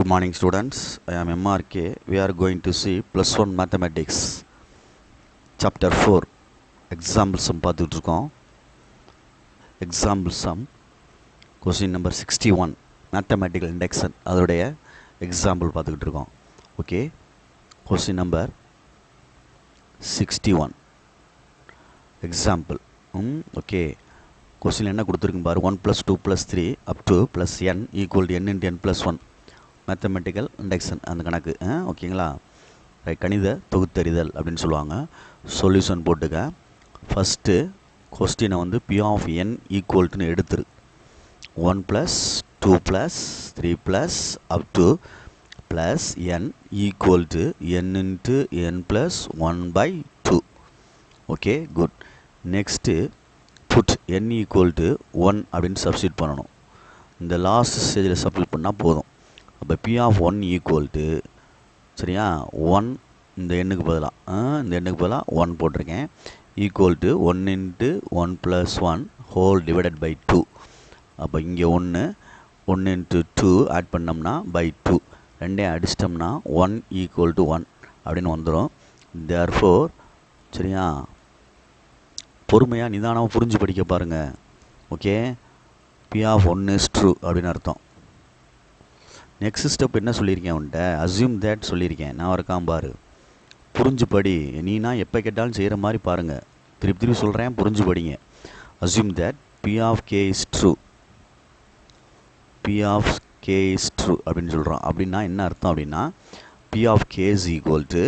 Good morning students, I am MRK. We are going to see plus 1 mathematics chapter 4 example sum பார்த்துட்டு இருக்கோம். Example sum question number 61 mathematical induction அதோடைய example பார்த்துக்கிட்டு இருக்கோம். Okay, question number 61 example. Okay, question என்ன கொடுத்துருக்குன்னு பாரு. 1 plus 2 plus 3 up to plus n equal to n into n plus 1 mathematical induction அந்த கணக்கு. ஓகேங்களா, ரைட், கணித தொகுத்தறிதல் அப்படின்னு சொல்லுவாங்க. சொல்யூஷன் போட்டுக்க. ஃபஸ்ட்டு கொஸ்டினை வந்து பி ஆஃப் என் ஈக்குவல்ட்டுன்னு எடுத்துரு. 1 + 2 + 3 + up to plus N equal to n into n + 1/2. Okay, good. Next put n equal to 1 அப்படின்னு சப்ஸ்டியூட் பண்ணணும். இந்த லாஸ்ட் ஸ்டேஜில் சப்ஸ்டியூட் பண்ணால் போதும். அப்போ பி ஆஃப் 1 ஈக்குவல் டு, சரியா, 1 இந்த எண்ணுக்கு பதிலாக 1 போட்டிருக்கேன், equal to 1 into 1 + 1 whole divided by 2. அப்போ இங்கே 1 into 2 ஆட் பண்ணோம்னா பை 2, ரெண்டையும் அடிச்சிட்டோம்னா 1 ஈக்குவல் டு 1 அப்படின்னு வந்துடும். தேர்ஃபோர், சரியா, பொறுமையாக நிதானமாக புரிஞ்சு படிக்க பாருங்கள். Okay, P of 1 is true அப்படின்னு அர்த்தம். நெக்ஸ்ட் ஸ்டெப் என்ன சொல்லியிருக்கேன் உன்ட்ட, அஸ்யூம் தேட் சொல்லியிருக்கேன். நான் இருக்கான் பாரு, புரிஞ்சு படி. நீனா எப்போ கேட்டாலும் செய்கிற மாதிரி பாருங்கள். திருப்பி சொல்கிறேன், புரிஞ்சு படிங்க. Assume that P of K is true. P of K is true அப்படின்னு சொல்கிறோம். அப்படின்னா என்ன அர்த்தம் அப்படின்னா, P of K is equal to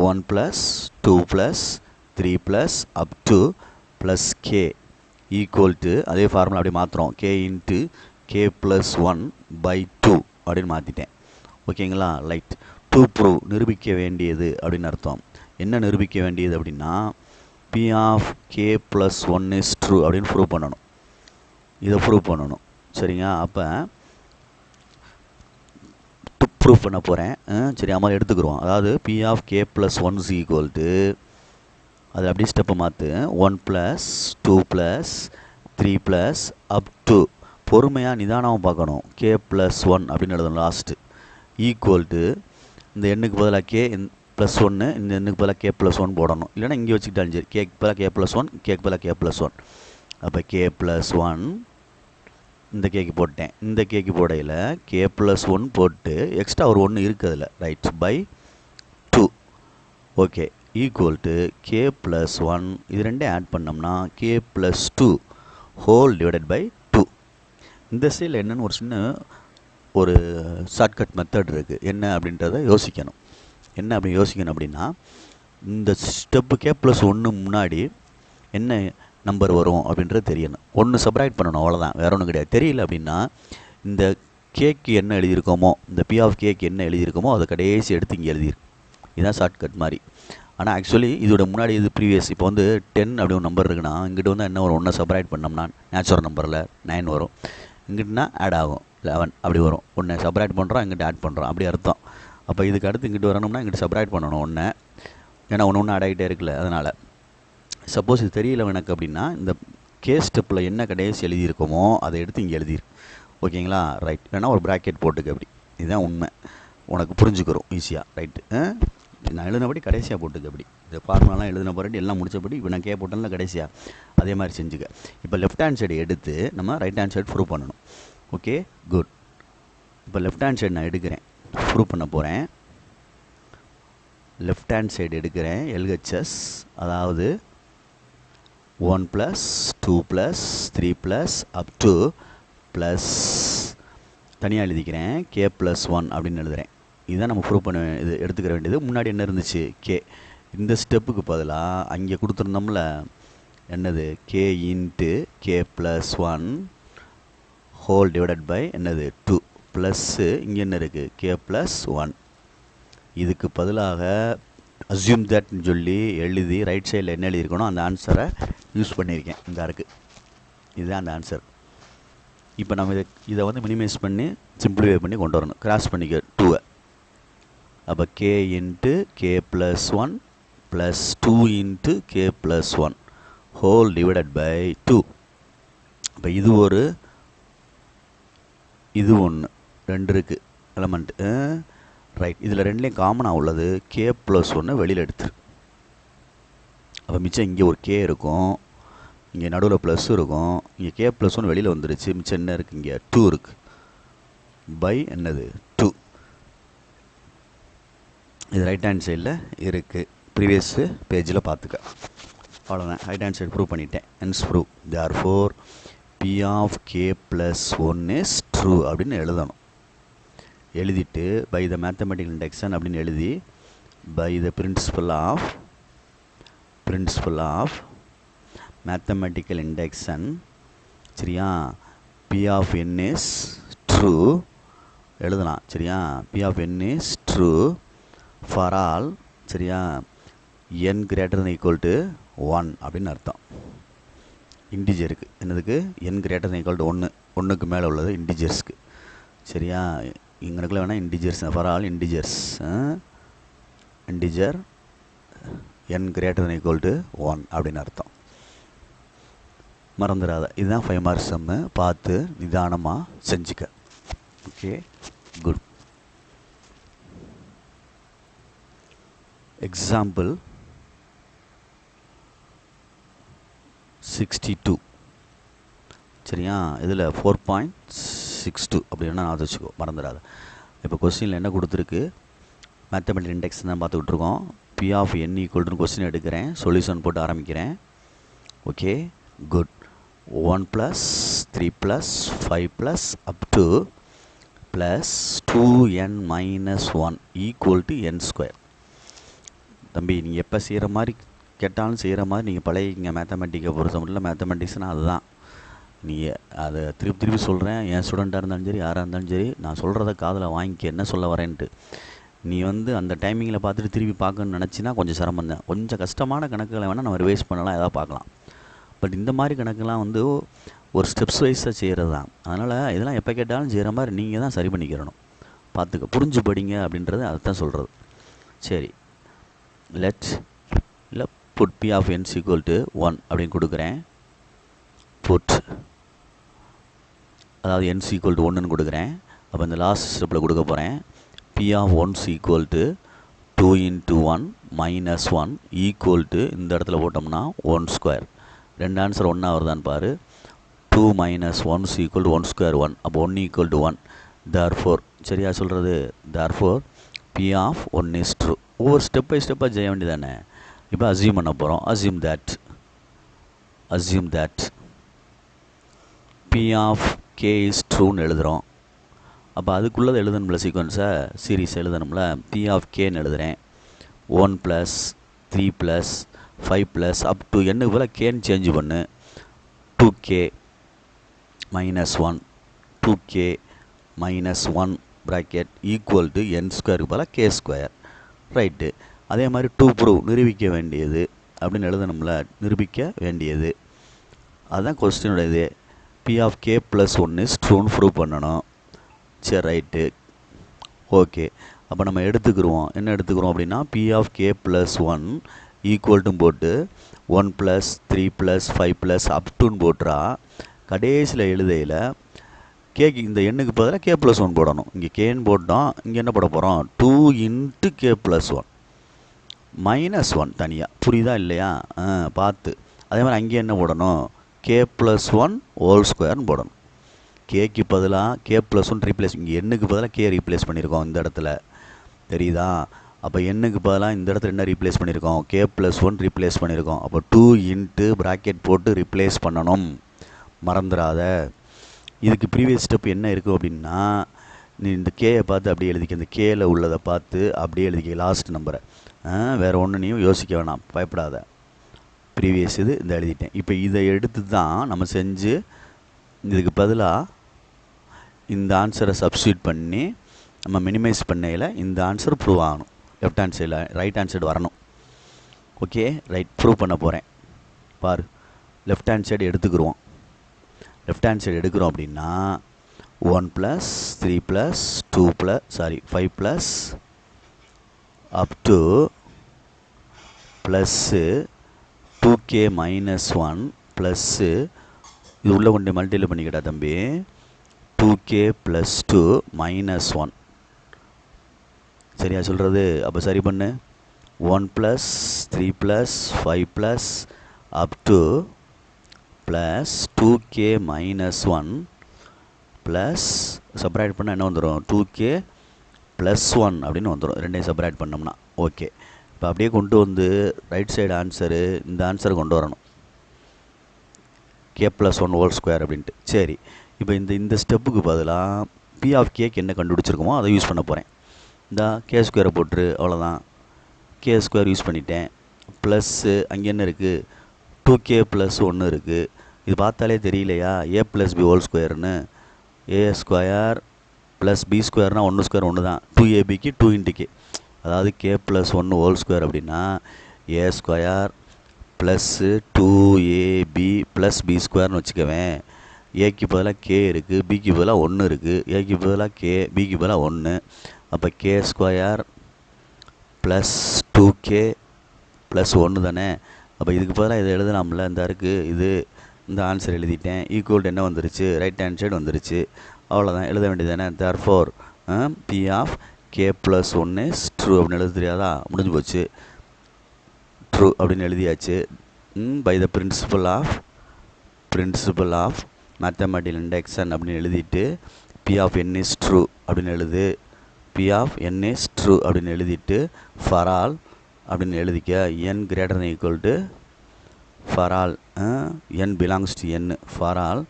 1 + 2 + 3 + up to plus K equal to, அதே ஃபார்முலா அப்படி மாற்றுறோம், கே இன்ட்டு கே + 1/2 அப்படின்னு மாற்றிட்டேன். ஓகேங்களா, ரைட். டு ப்ரூவ் நிரூபிக்க வேண்டியது அப்படின்னு அர்த்தம். என்ன நிரூபிக்க வேண்டியது அப்படின்னா, P of K + 1 is true அப்படின்னு ப்ரூவ் பண்ணணும். இதை ப்ரூவ் பண்ணணும், சரிங்க. அப்போ ப்ரூவ் பண்ண போகிறேன். சரி, அம்மா எடுத்துக்கிறோம். அதாவது P of K + 1 is equal to, அது அப்படியே ஸ்டெப்பை மாற்று, 1 + 2 + 3 + அப் டு, பொறுமையாக நிதானமாக பார்க்கணும், கே + 1 அப்படின்னு எழுதணும் லாஸ்ட்டு, ஈக்குவல் டு, இந்த எண்ணுக்கு பதிலாக கே +1, இந்த எண்ணுக்கு பதிலாக கே + 1 போடணும். இல்லைனா இங்கே வச்சுக்கிட்டாலும் சரி, கேக்கு பதிலாக கே + 1, கேக்கு பதிலாக கே + 1. அப்போ கே + 1 இந்த கேக்கு போட்டேன். இந்த கேக்கு போடையில் கே + 1 போட்டு எக்ஸ்ட்ரா ஒரு 1 இருக்குது அதில், right, by 2. Okay, equal to K + 1, இது ரெண்டே ஆட் பண்ணோம்னா கே + 2 ஹோல் டிவைடட் பை 2. இந்த சைடில் என்னென்னு ஒரு சின்ன ஒரு ஷார்ட்கட் மெத்தட் இருக்குது. என்ன அப்படின்றத யோசிக்கணும். என்ன அப்படி யோசிக்கணும் அப்படின்னா, இந்த ஸ்டெப்பு கே + 1 முன்னாடி என்ன நம்பர் வரும் அப்படின்றது தெரியணும். 1 சப்ராக்ட் பண்ணணும், அவ்வளோதான், வேறு ஒன்றும் கிடையாது. தெரியல அப்படின்னா, இந்த கேக்கு என்ன எழுதியிருக்கோமோ, இந்த பி ஆஃப் கேக்கு என்ன எழுதியிருக்கோமோ அதை கடைசி எடுத்து இங்கே எழுதியிருக்கு. இதுதான் ஷார்ட்கட் மாதிரி. ஆனால் ஆக்சுவலி இதோட முன்னாடி இது ப்ரீவியஸ். இப்போ வந்து 10 அப்படி ஒரு நம்பர் இருக்குன்னா, இங்கிட்ட வந்து என்ன வரும், 1 சப்ராக்ட் பண்ணோம்னா நேச்சுரல் நம்பரில் 9 வரும். இங்கிட்டனா ஆட் ஆகும் 11 அப்படி வரும். 1 சப்ராக்ட் பண்ணுறோம், இங்கிட்ட ஆட் பண்ணுறோம், அப்படி அர்த்தம். அப்போ இதுக்கு அடுத்து இங்கிட்ட வரணும்னா இங்கிட்ட சப்ராக்ட் பண்ணணும் 1, ஏன்னா ஒன்று ஆட் ஆகிட்டே இருக்குல்ல, அதனால். சப்போஸ் இது தெரியல எனக்கு அப்படின்னா, இந்த கே ஸ்டெப்பில் என்ன கடைசி எழுதியிருக்கோமோ அதை எடுத்து இங்கே எழுதியிருக்கு. ஓகேங்களா, ரைட். இல்லைனா ஒரு ப்ராக்கெட் போட்டுக்க, அப்படி. இதுதான் உண்மை, உனக்கு புரிஞ்சுக்கிறோம் ஈஸியாக, ரைட்டு. நான் எழுதினபடி கடைசியாக போட்டுக்க, அப்படி. இந்த ஃபார்முலாலாம் எழுதின பிறகு எல்லாம் முடிச்சபடி இப்போ நான் கே போட்டேன்ல கடைசியாக, அதே மாதிரி செஞ்சுக்க. இப்போ லெஃப்ட் ஹேண்ட் சைடு எடுத்து நம்ம ரைட் ஹேண்ட் சைடு ப்ரூவ் பண்ணணும். Okay, good. இப்போ லெஃப்ட் ஹேண்ட் சைடு நான் எடுக்கிறேன், ப்ரூவ் பண்ண போகிறேன். லெஃப்ட் ஹேண்ட் சைடு எடுக்கிறேன், எல்ஹெச்எஸ், அதாவது 1 + 2 + 3 + அப் டு ப்ளஸ், தனியாக எழுதிக்கிறேன், கே + 1 அப்படின்னு எழுதுகிறேன். இதுதான் நம்ம ப்ரூவ் பண்ண இது எடுத்துக்கிற வேண்டியது. முன்னாடி என்ன இருந்துச்சு, கே. இந்த ஸ்டெப்புக்கு பதிலாக அங்கே கொடுத்துருந்தோம்ல, என்னது, K into K + 1 whole divided by என்னது 2 ப்ளஸ்ஸு இங்கே என்ன இருக்குது, கே + 1. இதுக்கு பதிலாக அஸ்யூம் தட்னு சொல்லி எழுதி ரைட் சைடில் என்ன எழுதியிருக்கணும் அந்த ஆன்சரை யூஸ் பண்ணியிருக்கேன். இந்த இருக்குது, இதுதான் அந்த ஆன்சர். இப்போ நம்ம இதை வந்து மினிமைஸ் பண்ணி சிம்பிளிஃபை பண்ணி கொண்டு வரணும். கிராஸ் பண்ணிக்க 2. அப்போ K into K + 1 plus 2 into K + 1 whole divided by 2. இப்போ இது ஒன்று, 2 இருக்குது. எலமெண்ட்டு. ரைட், இதில் ரெண்டுலேயும் காமனாக உள்ளது கே ப்ளஸ் ஒன்று வெளியில் எடுத்துரு. அப்போ மிச்சம் இங்கே ஒரு கே இருக்கும், இங்கே நடுவில் ப்ளஸ் இருக்கும், இங்கே கே ப்ளஸ் ஒன்று வெளியில் வந்துருச்சு. மிச்சம் என்ன இருக்குது, இங்கே 2 இருக்குது. பை என்னது 2. இது ரைட் ஹேண்ட் சைடில் இருக்குது. ப்ரீவியஸ் பேஜில் பார்த்துக்க. அவ்வளோதான், ரைட் ஹேண்ட் சைடு ப்ரூவ் பண்ணிட்டேன். Hence prove therefore P of k plus 1 is true அப்படின்னு எழுதணும். எழுதிட்டு பை த மேத்தமெட்டிக்கல் இண்டக்ஷன் அப்படின்னு எழுதி by the principle of mathematical induction, சரியா, P of n is true எழுதலாம். சரியா, P of n is true for all, சரியா, n greater than equal to 1 அப்படின்னு அர்த்தம். இன்டிஜருக்கு என்னதுக்கு, n greater than equal to 1, ஒன்றுக்கு மேலே உள்ளது இன்டிஜர்ஸ்க்கு. சரியா, இங்கனக்குள்ள வேணால் integers for all integer n greater than equal to 1 அப்படின்னு அர்த்தம். மறந்துடாத. இதுதான் 5 மார்க்ஸ் சம்மு. பார்த்து நிதானமாக செஞ்சுக்க. Okay, good. எக்ஸாம்பிள் 62. சரியா, இதில் 4.62 அப்படின்னா நான் வச்சுக்கோ, மறந்துடாத. இப்போ கொஸ்டினில் என்ன கொடுத்துருக்கு, மேத்தமெட்டிக்கல் இண்டெக்ஸ் தான் பார்த்துக்கிட்டு இருக்கோம். P of n equal to question எடுக்கிறேன், சொல்யூஷன் போட்டு ஆரம்பிக்கிறேன். Okay, good. 1 + 3 + 5 + up to plus 2n - 1 equal to n². தம்பி, நீங்கள் எப்போ செய்கிற மாதிரி கேட்டாலும் செய்கிற மாதிரி நீங்கள் பழகிங்க. மேத்தமெட்டிக்கை பொறுத்த மட்டும் மேத்தமெட்டிக்ஸ்னால் அதுதான். நீங்கள் அதை திருப்பி சொல்கிறேன். என் ஸ்டூடெண்ட்டாக இருந்தாலும் சரி, யாராக இருந்தாலும் சரி, நான் சொல்கிறத காதில் வாங்கிக்க, என்ன சொல்ல வரேன்ட்டு. நீ அந்த டைமிங்கில் பார்த்துட்டு திருப்பி பார்க்கணுன்னு நினச்சின்னா கொஞ்சம் சிரமம் தான். கொஞ்சம் கஷ்டமான கணக்குகளை வேணால் நம்ம ரிவைஸ் பண்ணலாம், எதாவது பார்க்கலாம். பட் இந்த மாதிரி கணக்கெல்லாம் ஒரு ஸ்டெப்ஸ் வைஸாக செய்கிறது தான். அதனால் இதெல்லாம் எப்போ கேட்டாலும் செய்கிற மாதிரி நீங்கள் தான் சரி பண்ணிக்கிறணும். பார்த்துக்க, புரிஞ்சு படிங்க அப்படின்றது அதை தான் சொல்கிறது. சரி, இல்லை put P of n equal to 1 அப்படின்னு கொடுக்குறேன். புட், அதாவது n equal to 1ன்னு கொடுக்குறேன். அப்போ இந்த லாஸ்ட் ஸ்டெப்பில் கொடுக்க போகிறேன். P of 1 equal to 2 × 1 - 1 equal to, இந்த இடத்துல போட்டோம்னா 1². ரெண்டு ஆன்சர் ஒன்றா வருதான்னு பாரு. 2 - 1 equal to 1² 1. அப்போ 1 equal to 1. therefore, சரியா சொல்கிறது, therefore P of 1 is true. ஒவ்வொரு ஸ்டெப் பை ஸ்டெப்பாக செய்ய வேண்டியதானே. இப்போ அசியூம் பண்ண போகிறோம். Assume that P of k is trueன்னு எழுதுகிறோம். அப்போ அதுக்குள்ளதை எழுதணும்ல, சீக்வன்ஸை சீரீஸ் எழுதணும்ல. P of kன்னு எழுதுகிறேன். 1 + 3 + 5 + up to n போல் கேன்னு சேஞ்ச் பண்ணு. 2k - 1 2k - 1 bracket equal to n² போல் k². ரைட்டு. அதே மாதிரி 2 ப்ரூவ், நிரூபிக்க வேண்டியது அப்படின்னு எழுதணும்ல, நிரூபிக்க வேண்டியது. அதுதான் கொஸ்டினோட இது. P of k + 1 is trueன்னு prove பண்ணணும். சரி, ரைட்டு, ஓகே. அப்போ நம்ம எடுத்துக்கிறோம், என்ன எடுத்துக்கிறோம் அப்படின்னா P of k + 1 equal to போட்டு 1 + 3 + 5 + up toன்னு போட்டுறா. கடைசியில் எழுதையில் கேக்கு இந்த எண்ணுக்கு பதிலாக k + 1 போடணும். இங்கே கேன்னு போட்டோம், இங்கே என்ன போட போகிறோம், 2 × k + 1 -1 தனியாக. புரியுதா இல்லையா? பார்த்து. அதே மாதிரி அங்கே என்ன போடணும், k + 1 2ன்னு போடணும். கேக்கு பதிலாக k + 1 ரீப்ளேஸ், இங்கே எண்ணுக்கு பதிலாக k ரீப்ளேஸ் பண்ணியிருக்கோம் இந்த இடத்துல, தெரியுதா? அப்போ எண்ணுக்கு பதிலாக இந்த இடத்துல என்ன ரீப்ளேஸ் பண்ணியிருக்கோம், k + 1 ரீப்ளேஸ் பண்ணியிருக்கோம். அப்போ 2 × ப்ராக்கெட் போட்டு ரீப்ளேஸ் பண்ணணும், மறந்துடாத. இதுக்கு ப்ரீவியஸ் ஸ்டெப் என்ன இருக்குது அப்படின்னா, நீ இந்த கேயை பார்த்து அப்படியே எழுதிக்க, இந்த கேயில் உள்ளதை பார்த்து அப்படியே எழுதிக்க லாஸ்ட் நம்பரை. வேறு ஒன்று நீயும் யோசிக்க வேணாம், பயப்படாத. ப்ரீவியஸ் இது இந்த எழுதிட்டேன். இப்போ இதை எடுத்து தான் நம்ம செஞ்சு இதுக்கு பதிலாக இந்த ஆன்சரை சப்ஸ்டியூட் பண்ணி நம்ம மினிமைஸ் பண்ணையில் இந்த ஆன்சர் ப்ரூவ் ஆகணும். லெஃப்ட் ஹேண்ட் சைடில் ரைட் ஹேண்ட் சைடு வரணும். ஓகே, ரைட், ப்ரூவ் பண்ண போகிறேன் பாரு. லெஃப்ட் ஹேண்ட் சைடு எடுத்துக்கிடுவோம். லெஃப்ட் ஹேண்ட் சைடு எடுக்கிறோம் அப்படின்னா 1 + 3 + 5 + up to plus 2k - 1 plus இது உள்ளே கொண்டு மல்டிப்ளை பண்ணிக்கிட்டா தம்பி, 2k + 2 - 1 சரியா சொல்கிறது? அப்போ சரி பண்ணு. 1 + 3 + 5 + up to plus 2k - 1 plus subtract பண்ணால் என்ன வந்துடும்? 2k + 1 அப்படின்னு வந்துடும். ரெண்டையும் சப்ராக்ட் பண்ணோம்னா. ஓகே, இப்போ அப்படியே கொண்டு வந்து ரைட் சைடு ஆன்சரு இந்த ஆன்சரை கொண்டு வரணும். k + 1 ஹோல் ஸ்கொயர் அப்படின்ட்டு. சரி, இப்போ இந்த ஸ்டெப்புக்கு பதிலாக p ஆஃப் கேக்கு என்ன கண்டுபிடிச்சிருக்கோமோ அதை யூஸ் பண்ண போகிறேன். இந்த k ஸ்கொயரை போட்டுரு, அவ்வளோதான். k ஸ்கொயர் யூஸ் பண்ணிட்டேன். ப்ளஸ்ஸு அங்கே என்ன இருக்குது? 2k + 1 இருக்குது. இது பார்த்தாலே தெரியலையா? a + b ஹோல் ஸ்கொயர்னு. a square plus b ஸ்கொயர்னால் 1 square 1 தான். 2abக்கு 2 × k, அதாவது k + 1 ஹோல் ஸ்கொயர் அப்படின்னா a square plus 2ab + b ஸ்கொயர்னு வச்சுக்கவேன். ஏக்கு பதிலாக k இருக்குது, பிக்கு பதிலாக 1 இருக்குது. ஏக்கு பதிலாக k, பிக்கு பதிலாக 1. அப்போ k ஸ்கொயர் ப்ளஸ் 2k + 1 தானே. அப்போ இதுக்கு பதிலாக இதை எழுதலாம்ல, இந்த இருக்குது இது. இந்த ஆன்சர் எழுதிட்டேன். ஈக்குவல் என்ன வந்துருச்சு? ரைட் ஹேண்ட் சைடு வந்துருச்சு. அவ்வளோதான், எழுத வேண்டியது தானே. Therefore p of k + 1 is true அப்படின்னு எழுத தெரியாதா? முடிஞ்சு போச்சு. ட்ரூ அப்படின்னு எழுதியாச்சு. By the principle of mathematical induction அப்படின்னு எழுதிட்டு p of n is true அப்படின்னு எழுது. p of n is true அப்படின்னு எழுதிட்டு ஃபார் ஆல் அப்படின்னு எழுதிக்க. n greater than equal to for all n belongs to n, for all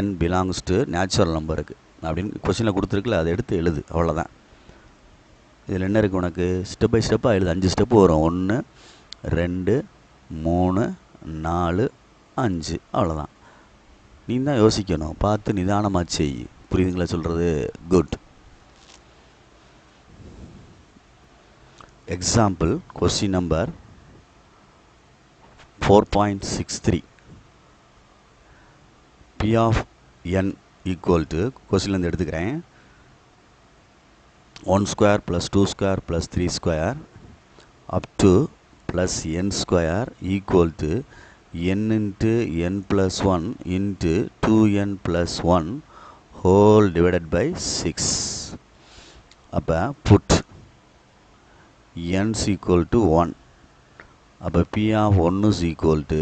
n belongs to natural நம்பருக்கு அப்படின்னு கொஸ்டினில் கொடுத்துருக்குல, அதை எடுத்து எழுது. அவ்வளோதான். இதில் என்ன இருக்குது உனக்கு? ஸ்டெப் பை ஸ்டெப்பாக எழுது. 5 ஸ்டெப்பு வரும். 1 2 3 4 5. அவ்வளோதான். நீ தான் யோசிக்கணும். பார்த்து நிதானமாக செய். புரியுதுங்களா சொல்கிறது? Good. Example question number 4.63. p of n equal to, கொஸ்டின்லேருந்து எடுத்துக்கிறேன், 1 square + 2 square + 3 square up to plus n square equal to n × n + 1 × 2n + 1 whole divided by 6. அப்போ புட் n ஈக்குவல் டு 1. அப்போ p of 1 is equal to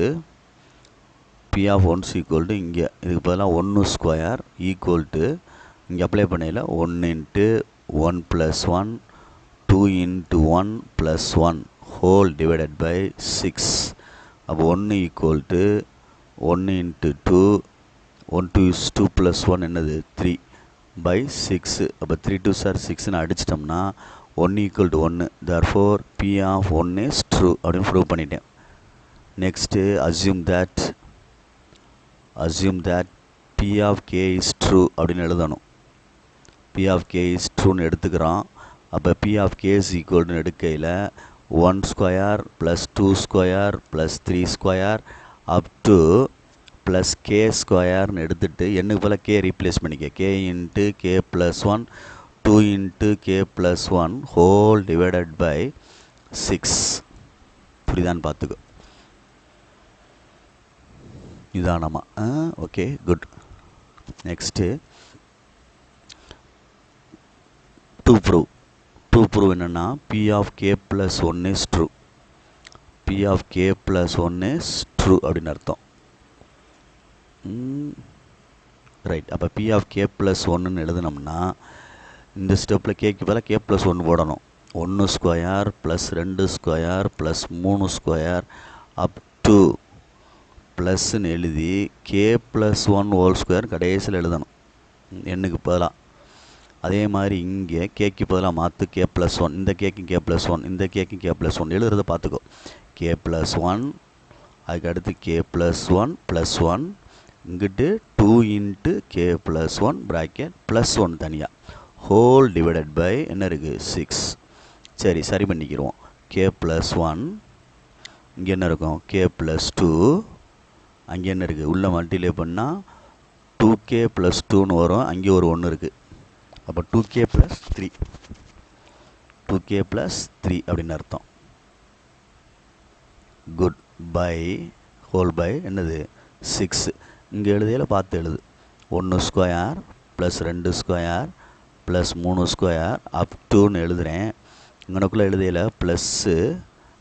இங்கே இதுக்கு பதிலாக 1 square equal to இங்கே apply பண்ணையில் 1 × 1 + 1 2 × 1 + 1 whole divided by 6. அப்போ 1 equal to 1 × 2, 1 2 is 2 + 1 என்னது 3 by 6. அப்போ 3 2s are 6ன்னு அடிச்சிட்டோம்னா 1 equal to 1. therefore p of 1 is true அப்படின்னு ப்ரூவ் பண்ணிட்டேன். Next assume that p of k is true அப்படின்னு எழுதணும். p ஆஃப் k is trueன்னு எடுத்துக்கிறோம். அப்போ p of k is equal to எடுக்கையில் 1 square + 2 square + 3 square up to plus k ஸ்கொயர்னு எடுத்துகிட்டு என்னுக்கு போல் k ரீப்ளேஸ் பண்ணிக்க. k × k + 1 2 × k + 1 whole divided by 6. புரியுதான்னு பார்த்துக்கோ நிதானமாக. Okay, good. Next to prove என்னென்னா p of k + 1 is true. p of k + 1 is true அப்படின்னு அர்த்தம். ரைட். அப்போ p ஆஃப் k + 1ன்னு எழுதுனோம்னா இந்த ஸ்டெப்பில் கேக்கு பதிலாக k + 1 போடணும். 1 square + 2 square + 3 square up to ப்ளஸ்ன்னு எழுதி k + 1 ஹோல் ஸ்கொயர் கடைசியில் எழுதணும் எண்ணுக்கு பதிலாக. அதே மாதிரி இங்கே கேக்கு பதிலாக மாற்று k + 1. இந்த கேக்கும் k + 1, இந்த கேக்கும் k + 1 எழுதுறத பார்த்துக்கோ. k + 1, அதுக்கு அடுத்து k + 1 + 1, இங்கிட்டு 2 × k + 1 ப்ராக்கெட் +1 தனியாக ஹோல் டிவைடட் பை என்ன இருக்குது 6. சரி பண்ணிக்கிடுவோம். k + 1 இங்கே என்ன இருக்கும் k + 2, அங்கே என்ன இருக்குது உள்ளே மல்டிப்ளை பண்ணால் 2k + 2ன்னு வரும். அங்கே ஒரு 1 இருக்குது. அப்போ 2k + 3 அப்படின்னு அர்த்தம். குட். பை ஹோல் பை என்னது 6. இங்கே எழுதியில் பார்த்து எழுது. 1 ஸ்கொயர் + 2 ஸ்கொயர் + 3 ஸ்கொயர் அப் 2ன்னு எழுதுகிறேன். இங்கனக்குள்ளே எழுதையில் ப்ளஸ்ஸு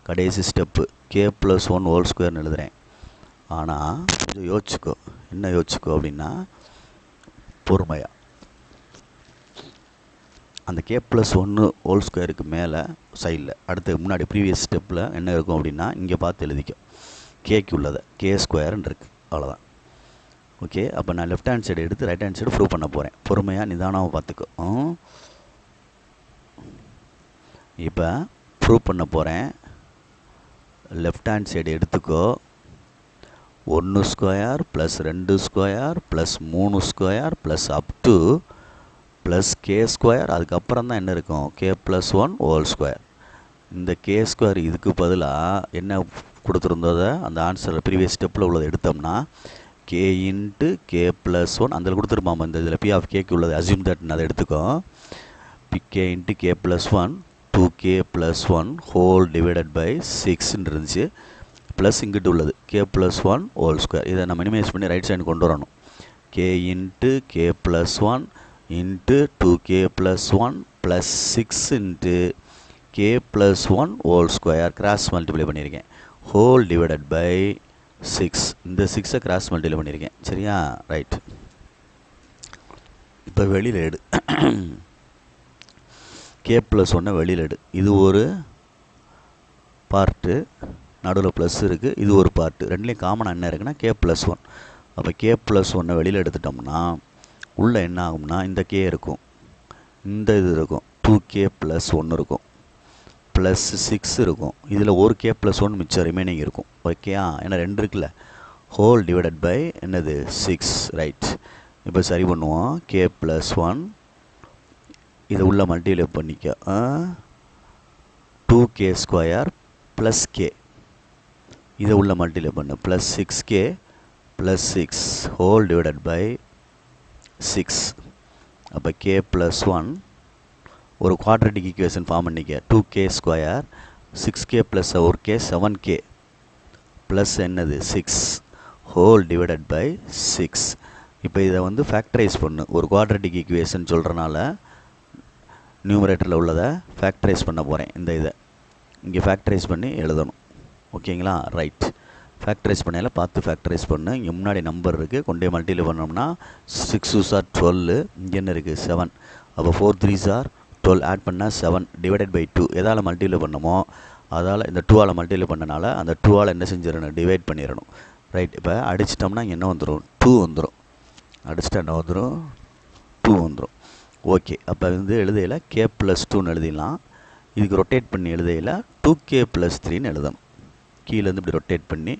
கடைசி step K plus one whole ஸ்கொயர்னு எழுதுகிறேன். ஆனால் கொஞ்சம் யோசிச்சுக்கோ, என்ன யோசிச்சுக்கோ அப்படின்னா, பொறுமையாக அந்த கே ப்ளஸ் ஒன்று ஹோல் ஸ்கொயருக்கு மேலே சைடில் அடுத்து முன்னாடி ப்ரீவியஸ் ஸ்டெப்பில் என்ன இருக்கும் அப்படின்னா, இங்கே பார்த்து எழுதிக்கோ, கேக்கு உள்ளதை கே ஸ்கொயர்னு இருக்குது, அவ்வளோதான். ஓகே, அப்போ நான் லெஃப்ட் ஹேண்ட் சைடு எடுத்து ரைட் ஹேண்ட் சைடு ப்ரூவ் பண்ண போகிறேன். பொறுமையாக நிதானமாக பார்த்துக்கோ. இப்போ ப்ரூவ் பண்ண போகிறேன். லெஃப்ட் ஹேண்ட் சைடு எடுத்துக்கோ. 1 square plus 2 square plus 3 square plus up to plus K square. அதுக்கப்புறம் தான் என்ன இருக்கும், K plus one whole square. இந்த கே ஸ்கொயர் இதுக்கு பதிலாக என்ன கொடுத்துருந்ததை அந்த ஆன்சரில் ப்ரீவியஸ் ஸ்டெப்பில் உள்ளதை எடுத்தோம்னா K into k plus one அந்த கொடுத்துருப்பாமா. இந்த இதில் பி ஆஃப் கேக்கு உள்ளது அசியூம் தட்னு அதை எடுத்துக்கோ. K into k plus one 2k plus one whole divided by 6 இருந்துச்சு. ப்ளஸ் இங்கிட்டு உள்ளது k plus one whole square. இதை நம்ம மினிமைஸ் பண்ணி ரைட் சைடு கொண்டு வரணும். K into k plus one into 2k plus one plus 6 into k plus one whole square cross multiply பண்ணியிருக்கேன். Whole divided by 6. இந்த 6ஐ கிராஸ் மல்டிப்ளை பண்ணியிருக்கேன். சரியா, right. இப்போ வெளியில் எடு, கே ப்ளஸ் ஒன்றை வெளியில் எடு. இது ஒரு பார்ட்டு, நடுவில் ப்ளஸ் இருக்குது, இது ஒரு பார்ட்டு. ரெண்டுலேயும் காமனாக என்ன இருக்குன்னா கே ப்ளஸ் ஒன். அப்போ கே ப்ளஸ் ஒன்றை வெளியில் எடுத்துட்டோம்னா உள்ளே என்ன ஆகும்னா இந்த கே இருக்கும், இந்த இது இருக்கும், 2k ப்ளஸ் ஒன்று இருக்கும், ப்ளஸ் 6 இருக்கும். இதில் ஒரு கே ப்ளஸ் ஒன் மிச்சம் ரிமைனிங் இருக்கும். ஓகேயா, ஏன்னா 2 இருக்குல்ல, ஹோல் டிவைடட் பை என்னது 6. ரைட். இப்போ சரி பண்ணுவோம். கே ப்ளஸ் ஒன் இதை உள்ள மல்டிப்ளை பண்ணிக்க, 2k ஸ்கொயர் ப்ளஸ் கே இதை உள்ள மல்டிப்ளை பண்ணு, plus 6k plus 6 whole divided by 6. அப்போ கே ப்ளஸ் ஒன் ஒரு குவாட்ரட்டிக் ஈக்குவேஷன் ஃபார்ம் பண்ணிக்க. 2k ஸ்கொயர் 6k ப்ளஸ் ஒரு கே 7k ப்ளஸ் என்னது 6 ஹோல் டிவைடட் பை 6. இப்போ இதை வந்து ஃபேக்டரைஸ் பண்ணு. ஒரு குவாட்ரட்டிக் ஈக்குவேஷன் சொல்கிறனால நியூமரேட்டரில் உள்ளதை ஃபேக்டரைஸ் பண்ண போகிறேன். இந்த இதை இங்கே ஃபேக்டரைஸ் பண்ணி எழுதணும். ஓகேங்களா, ரைட். ஃபேக்டரைஸ் பண்ணையில் பார்த்து ஃபேக்டரைஸ் பண்ணு. இங்கே முன்னாடி நம்பர் இருக்குது, கொண்டே மல்டிப்ளை பண்ணோம்னா 6 2s are 12. இங்கே என்ன இருக்குது 7. அப்போ 4 3s are 12 ஆட் பண்ணால் 7 டிவைடட் பை 2. எதால் மல்டிப்ளை பண்ணமோ அதால் இந்த 2ஆல் மல்டிப்ளை பண்ணனால அந்த 2ஆல் என்ன செஞ்சிடணும், டிவைட் பண்ணிடணும். ரைட். இப்போ அடிச்சிட்டோம்னா இங்கே என்ன வந்துடும், 2 வந்துடும். அடிச்சிட்டா என்ன வந்துடும், 2 வந்துடும். ஓகே, அப்போ வந்து எழுதையில் கே ப்ளஸ் 2ன்னு எழுதிடலாம். இதுக்கு ரொட்டேட் பண்ணி எழுதையில் 2k ப்ளஸ் 3ன்னு எழுதணும். கீழேருந்து இப்படி ரொட்டேட் பண்ணி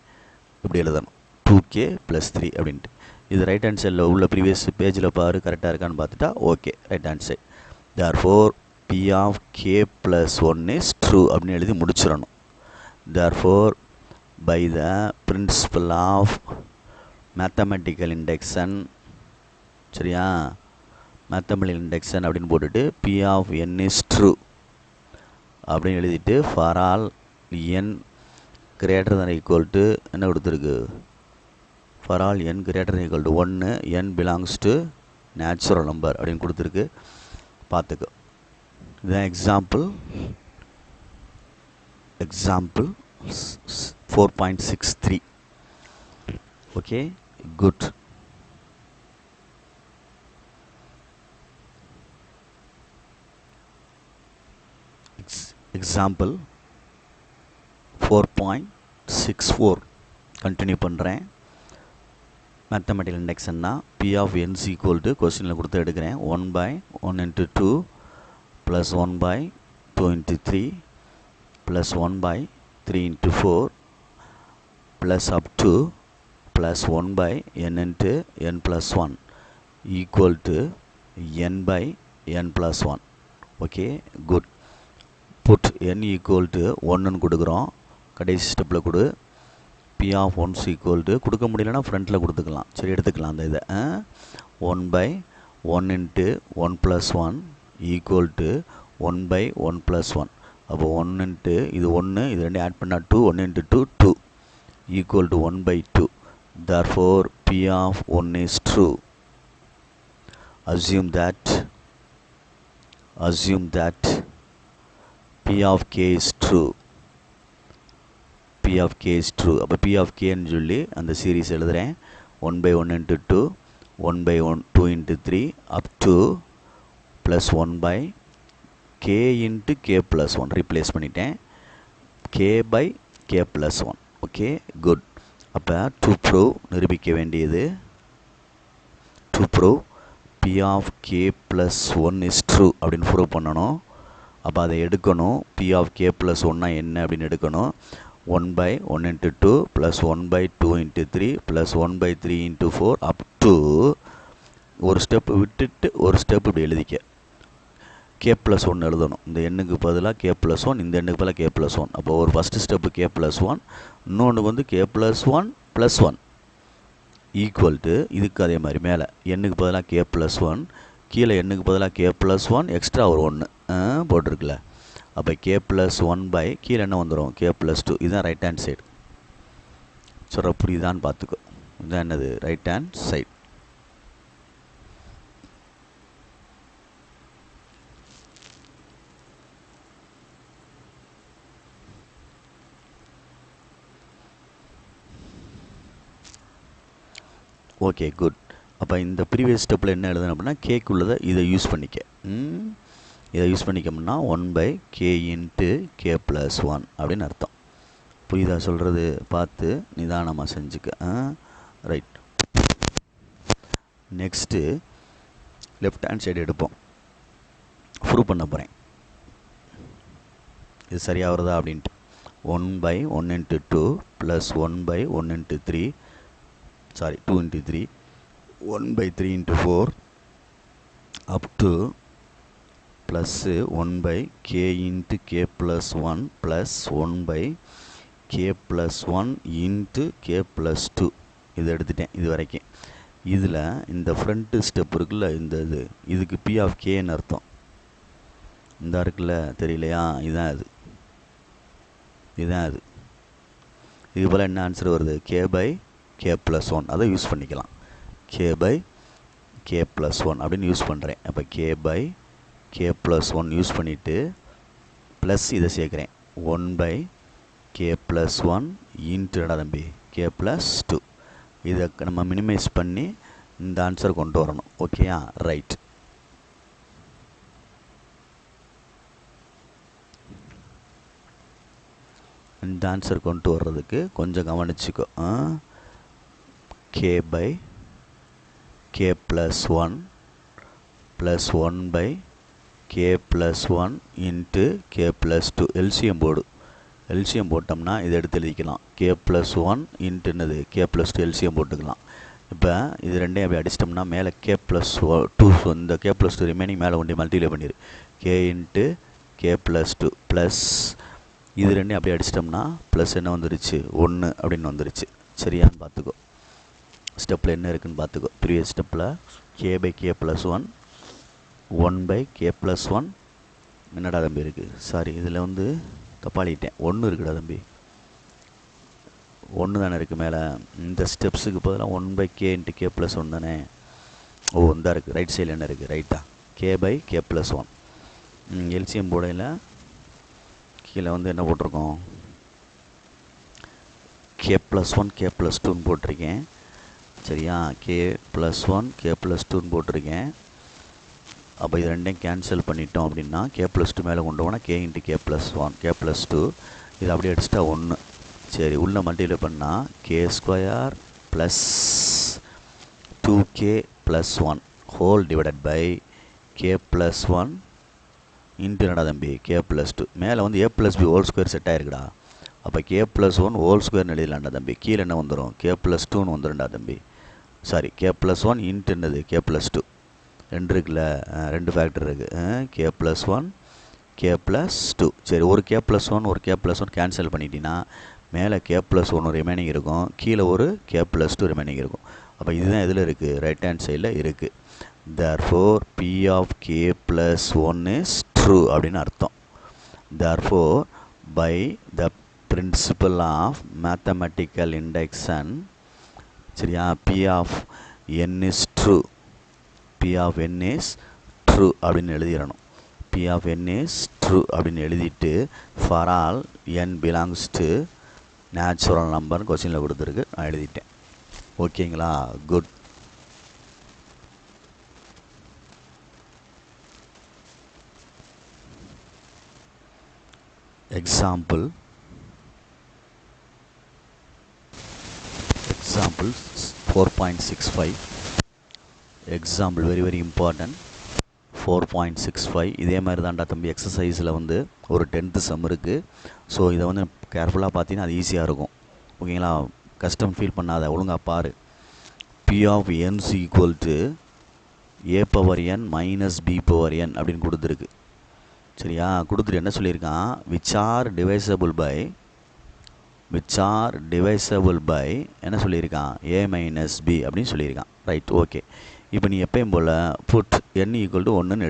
இப்படி எழுதணும், 2k ப்ளஸ் 3 அப்படின்ட்டு. இது ரைட் ஹேண்ட் சைடில் உள்ள ப்ரீவியஸ் பேஜில் பாரு, கரெக்டாக இருக்கான்னு பார்த்துட்டா okay, right hand side. Therefore B of K plus one is true அப்படின்னு எழுதி முடிச்சிடணும். தேர்ஃபோர் by the principle of mathematical induction, சரியா, மேத்தமெட்டிக்கல் இண்டெக்ஷன் அப்படின்னு போட்டுட்டு P of N is true அப்படின்னு எழுதிட்டு for all N greater than equal to என்ன கொடுத்துருக்கு, for all N greater than equal to 1 N belongs to natural number அப்படின்னு கொடுத்துருக்கு. பார்த்துக்கோ. இதுதான் example 4.63. Okay, good. Example 4.64 continue பண்ணுறேன். மேத்தமெட்டிக்கல் இண்டெக்ஷன்னா p of n's equal to கொஸ்டினில் கொடுத்து எடுக்கிறேன். 1/1 × 2 plus 1/2 × 3 plus 1/3 × 4 plus up to plus 1/n × n + 1 equal to n/n + 1. Okay, good. Put n equal to 1ன்னு கொடுக்குறோம். கடைசி ஸ்டெப்பில் கொடு. P of one's equal to கொடுக்க முடியலன்னா ஃப்ரண்ட்டில் கொடுத்துக்கலாம். சரி, எடுத்துக்கலாம் அந்த இதை. 1/1 × 1 + 1 ஈக்குவல் டு 1/1 + 1. அப்போ 1 × இது 1, இது 2 ஆட் பண்ணால் 2, 1 × 2 2 equal to 1/2. therefore P of 1 is true. Assume that P P of k is true. P of k is true. அப்போ P of k ன்னு சொல்லி அந்த சீரீஸ் எழுதுகிறேன். 1/1 into 2, 1/1 2 into 3 up to plus 1 by k into k plus 1 replace பண்ணிட்டேன். k by k plus 1. Okay, good. அப்போ to prove நிரூபிக்க வேண்டியது to prove P of k plus 1 is true அப்படின்னு prove பண்ணணும். அப்போ அதை எடுக்கணும். P of k plus 1 என்ன அப்படின்னு எடுக்கணும். 1/1 into 2 plus 1/2 into 3 plus 1/3 into 4 up to ஒரு ஸ்டெப் விட்டுட்டு ஒரு ஸ்டெப் இப்படி எழுதிக்க. k plus 1 எழுதணும். இந்த எண்ணுக்கு பதிலாக k plus 1, இந்த எண்ணுக்கு பதிலாக k plus 1. அப்போ ஒரு ஃபஸ்ட்டு ஸ்டெப்பு k plus 1, இன்னொன்று வந்து k plus 1 plus 1 equal to இதுக்கு அதே மாதிரி மேலே எண்ணுக்கு பதிலாக k plus 1, கீழே எண்ணுக்கு பதிலாக k plus 1 எக்ஸ்ட்ரா ஒரு 1 போட்டிருக்குல்ல. அப்போ k plus 1 by கீழே என்ன வந்துடும் k plus 2. இதுதான் ரைட் ஹேண்ட் சைடு. சொல்கிற புரியுதான்னு பார்த்துக்கோ. இதுதான் என்னது right hand side. Okay, good. அப்போ இந்த ப்ரீவியஸ் ஸ்டெப்பில் என்ன எழுதணும் அப்படின்னா கேக்குள்ளதை இதை யூஸ் பண்ணிக்க. இதை use பண்ணிக்கோம்னா 1/k into k plus 1 அப்படின்னு அர்த்தம். புரியுதா சொல்கிறது? பார்த்து நிதானமாக செஞ்சுக்க. Right. Next left hand side எடுப்போம். ப்ரூவ் பண்ண போகிறேன் இது சரியாக வருதா அப்படின்ட்டு. 1/1 into 2 plus 1/1 into 3 2 into 3 1/3 into 4 up to plus 1/k into k plus 1 plus 1/k plus 1 into k plus 2. இதை எடுத்துட்டேன் இது வரைக்கும். இதில் இந்த ஃப்ரண்ட்டு ஸ்டெப் இருக்குல்ல, இந்த இதுக்கு P of kன்னு அர்த்தம். இந்த இருக்குல்ல, தெரியலையா? இதுதான் அது. இது போல் என்ன ஆன்சர் வருது? k plus 1. அதை யூஸ் பண்ணிக்கலாம். k plus 1 அப்படின்னு யூஸ் பண்ணுறேன். அப்போ k plus 1 யூஸ் பண்ணிவிட்டு ப்ளஸ் இதை சேர்க்குறேன். 1/k plus 1 இன்ட்டு தம்பி k plus 2. இதை நம்ம மினிமைஸ் பண்ணி இந்த ஆன்சர் கொண்டு வரணும். ஓகேயா? ரைட். இந்த ஆன்சர் கொண்டு வர்றதுக்கு கொஞ்சம் கவனிச்சுக்கோ. k plus 1 plus 1/k plus 1 into k plus 2. LCM போடு. எல்சிஎம் போட்டோம்னா இதை எடுத்து எழுதிக்கலாம். k plus 1 இன்ட்டு என்னது k plus 2 எல்சிஎம் போட்டுக்கலாம். இப்போ இது ரெண்டையும் அப்படி அடிச்சிட்டோம்னா மேலே k plus 2 இந்த k plus 2 ரிமைனிங் மேலே கொண்டு மல்டிப்ளை பண்ணிடு. k into k plus 2 plus இது ரெண்டையும் அப்படியே அடிச்சிட்டோம்னா ப்ளஸ் என்ன வந்துருச்சு? 1 அப்படின்னு வந்துருச்சு. சரியான்னு பார்த்துக்கோ. ஸ்டெப்பில் என்ன இருக்குதுன்னு பார்த்துக்கோ. ப்ரீவியஸ் ஸ்டெப்பில் k/k plus 1 1/k plus 1 என்னடா தம்பி இருக்குது? சாரி, இதில் வந்து தப்பாளிட்டேன். 1 இருக்குடா தம்பி. 1 தானே இருக்குது மேலே. இந்த ஸ்டெப்ஸுக்கு பதிலாக 1/k into k plus 1 தானே. இந்த இருக்குது ரைட் சைடில் என்ன இருக்குது? ரைட்டா, k/k plus 1. எல்சிஎம் போடையில் கீழே வந்து என்ன போட்டிருக்கோம்? k plus 1 k plus 2ன்னு போட்டிருக்கேன். சரியா? k plus 1 k plus 2ன்னு போட்டிருக்கேன். அப்போ இது ரெண்டையும் கேன்சல் பண்ணிட்டோம் அப்படின்னா k plus 2 மேலே கொண்டு போனால் k into k plus 1 k plus 2. இது அப்படியே அடிச்சிட்டா 1. சரி, உள்ளே மல்டிப்ளை பண்ணால் k² plus 2k plus 1 whole divided by k plus 1 into என்னடா தம்பி k plus 2. மேலே வந்து a plus b whole square set ஆகிருக்குடா. அப்போ k plus 1 ஹோல் ஸ்கொயர்னு எழுதலாம்டா தம்பி. கீழே என்ன வந்துடும்? k plus 2ன்னு வந்துடும்டா தம்பி. சாரி, k plus 1 இன்ட்டு என்னது k plus 2. ரெண்டு இருக்குல்ல, ரெண்டு ஃபேக்டர் இருக்குது. k plus 1 k plus 2. சரி, ஒரு k plus 1 ஒரு k plus 1 கேன்சல் பண்ணிட்டீங்கன்னா மேலே k plus 1 ரிமைனிங் இருக்கும், கீழே ஒரு k plus 2 ரிமைனிங் இருக்கும். அப்போ இதுதான் எதில் இருக்குது? ரைட் ஹேண்ட் சைடில் இருக்குது. therefore P of k plus 1 is true அப்படின்னு அர்த்தம். therefore by the principle of mathematical induction, சரியா, P of n is true. P of n is true அப்படின்னு எழுதிடணும். P of n is true அப்படின்னு எழுதிட்டு for all n belongs to natural number கொஸ்டினில் கொடுத்துருக்கு, நான் எழுதிட்டேன். ஓகேங்களா? Good. example 4.65. example very important. 4.65 இதே மாதிரி தான்டா தம்பி எக்ஸசைஸில் வந்து ஒரு 10th சம் இருக்குது. ஸோ இதை வந்து கேர்ஃபுல்லாக பார்த்தீங்கன்னா அது ஈஸியாக இருக்கும். ஓகேங்களா? கஷ்டம் ஃபீல் பண்ணாத, ஒழுங்காக பாரு. P of n equal to a power n minus b power n அப்படின்னு கொடுத்துருக்கு. சரியா? கொடுத்துட்டு என்ன சொல்லியிருக்கான், which are divisible by என்ன சொல்லியிருக்கான், a minus b அப்படின்னு சொல்லியிருக்கான். Right, okay. இப்போ நீ எப்பயும் போல் புட் n ஈக்குவல் டு 1ன்னு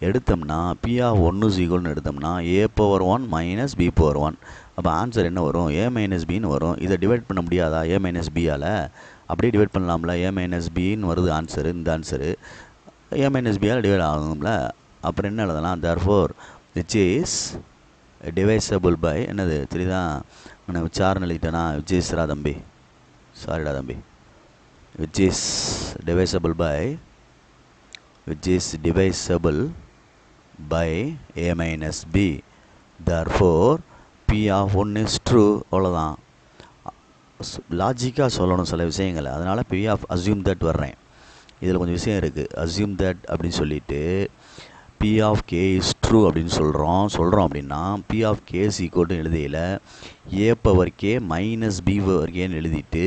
எடுத்தோம்னா P of 1 is equal எடுத்தோம்னா a power 1 minus b power 1. அப்போ ஆன்சர் என்ன வரும், a minus bன்னு வரும். இதை டிவைட் பண்ண முடியாதா a minus b-ஆல்? அப்படியே டிவைட் பண்ணலாம்ல, a minus bன்னு வருது ஆன்சரு. இந்த ஆன்சரு a minus b-ஆல் டிவைட் ஆகும்ல. அப்புறம் என்ன எழுதலாம், therefore which is divisible by என்னது தெரியுதா, நான் விச்சாரன்னு எழுதிட்டேனா, which is ரா தம்பி, சாரிடா தம்பி, which is divisible by a minus b. therefore P of 1 is true. அவ்வளோதான். லாஜிக்காக சொல்லணும் சில விஷயங்களை, அதனால் P of assume that வர்றேன். இதில் கொஞ்சம் விஷயம் இருக்குது. assume that அப்படின்னு சொல்லிவிட்டு P of k is true அப்படின்னு சொல்கிறோம் அப்படின்னா P of k is equal to எழுதியில் a power k minus b power kன்னு எழுதிட்டு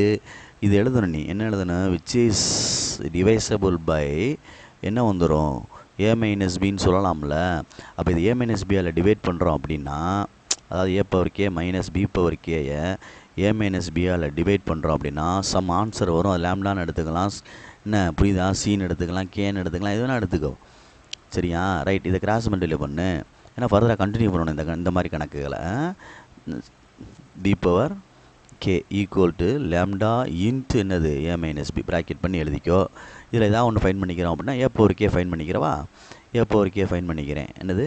இது எழுதணும். நீ என்ன எழுதணும், which is divisible by என்ன வந்துடும், a minus bன்னு சொல்லலாம்ல. அப்போ இது a minus b-ஆல் டிவைட் பண்ணுறோம் அப்படின்னா, அதாவது a power k minus b power k-யை a minus b-ஆல் டிவைட் பண்ணுறோம் அப்படின்னா சம் ஆன்சர் வரும். அது லேம்டான்னு எடுத்துக்கலாம், என்ன புரியுதா, சீன்னு எடுத்துக்கலாம், கேன்னு எடுத்துக்கலாம், இது வேணால் எடுத்துக்கோ. சரியா? ரைட். இதை கிராஸ் மல்டிப்ளை பண்ணு, ஏன்னா ஃபர்தராக கண்டினியூ பண்ணணும் இந்த மாதிரி கணக்குகளை. b power k equal to lambda into என்னது a மைனஸ் b ப்ராக்கெட் பண்ணி எழுதிக்கோ. இதில் ஏதாவது ஒன்று ஃபைன் பண்ணிக்கிறோம் அப்படின்னா a power k ஃபைன் பண்ணிக்கிறவா, a power k ஃபைன் பண்ணிக்கிறேன். என்னது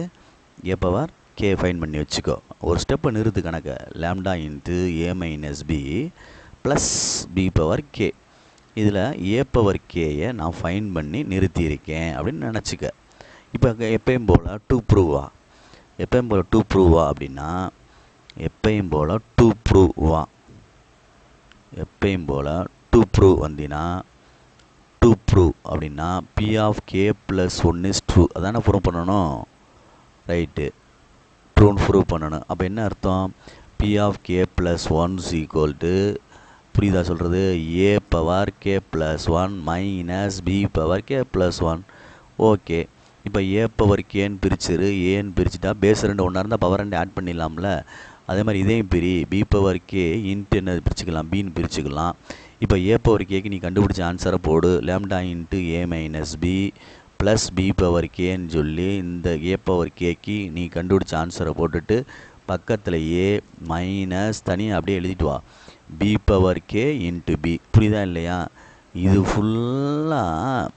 a power k ஃபைன் பண்ணி வச்சுக்கோ. ஒரு ஸ்டெப்பை நிறுத்து கணக்கு, lambda into a minus b plus b power k. இதில் a power k-யை நான் ஃபைன் பண்ணி நிறுத்தியிருக்கேன் அப்படின்னு நினச்சிக்க. இப்போ எப்பயும் போல் டூ ப்ரூவா அப்படின்னா டூ ப்ரூவ் வந்தினா டூ ப்ரூவ் அப்படின்னா P of k plus 1 is true. அதானே ப்ரூவ் பண்ணணும். ரைட்டு, ட்ரூன்னு ப்ரூவ் பண்ணணும். அப்போ என்ன அர்த்தம், P of k plus 1 is equal to, புரியுதா சொல்கிறது, a power k plus 1 minus b power k plus 1. Okay. இப்போ a power kன்னு பிரிச்சிரு, ஏன்னு பிரிச்சுட்டா பேஸ் 2 ஒன்றா இருந்தால் பவர் 2 ஆட் பண்ணிடலாம்ல. அதே மாதிரி இதையும் பிரி, b power k இன்ட்டு என்ன பிரிச்சுக்கலாம், பின்னு பிரிச்சுக்கலாம். இப்போ a power kக்கு நீ கண்டுபிடிச்ச ஆன்சரை போடு, lambda into a minus b plus b power kன்னு சொல்லி இந்த a power kக்கு நீ கண்டுபிடிச்ச ஆன்சரை போட்டுட்டு பக்கத்தில் a மைனஸ் தனியாக அப்படியே எழுதிட்டு வா, b power k into b. புரியுதா இல்லையா? இது ஃபுல்லாக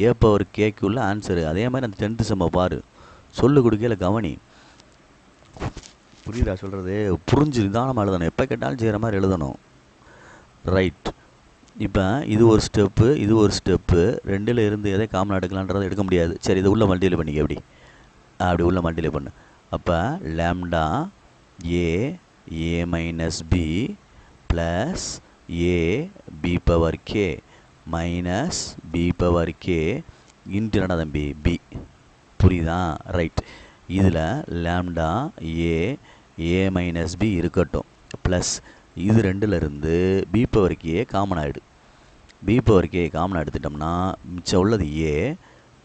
a power kக்கு உள்ள ஆன்சரு. அதே மாதிரி அந்த 10th சம்மை பாரு, சொல்லு கொடுக்கல கவனி. புரியுதா சொல்கிறது? புரிஞ்சு நிதானமாக எழுதணும், எப்போ கேட்டாலும் செய்கிற மாதிரி எழுதணும். ரைட். இப்போ இது ஒரு ஸ்டெப்பு, ரெண்டில் இருந்து எதை காமனாக எடுக்கலான்றதை எடுக்க முடியாது. சரி, இதை உள்ள மல்டிப்ளை பண்ணிக்க. அப்படி உள்ள மல்டிப்ளை பண்ணு. அப்போ lambda a minus b plus a b power k minus b power k into என்ன தம்பி b. புரியுதா? ரைட். இதில் லேம்டா a மைனஸ் b இருக்கட்டும், ப்ளஸ் இது ரெண்டுலேருந்து b பவர் k காமன் ஆகிடு. b பவர் k காமன் எடுத்துட்டோம்னா மிச்சம் உள்ளது a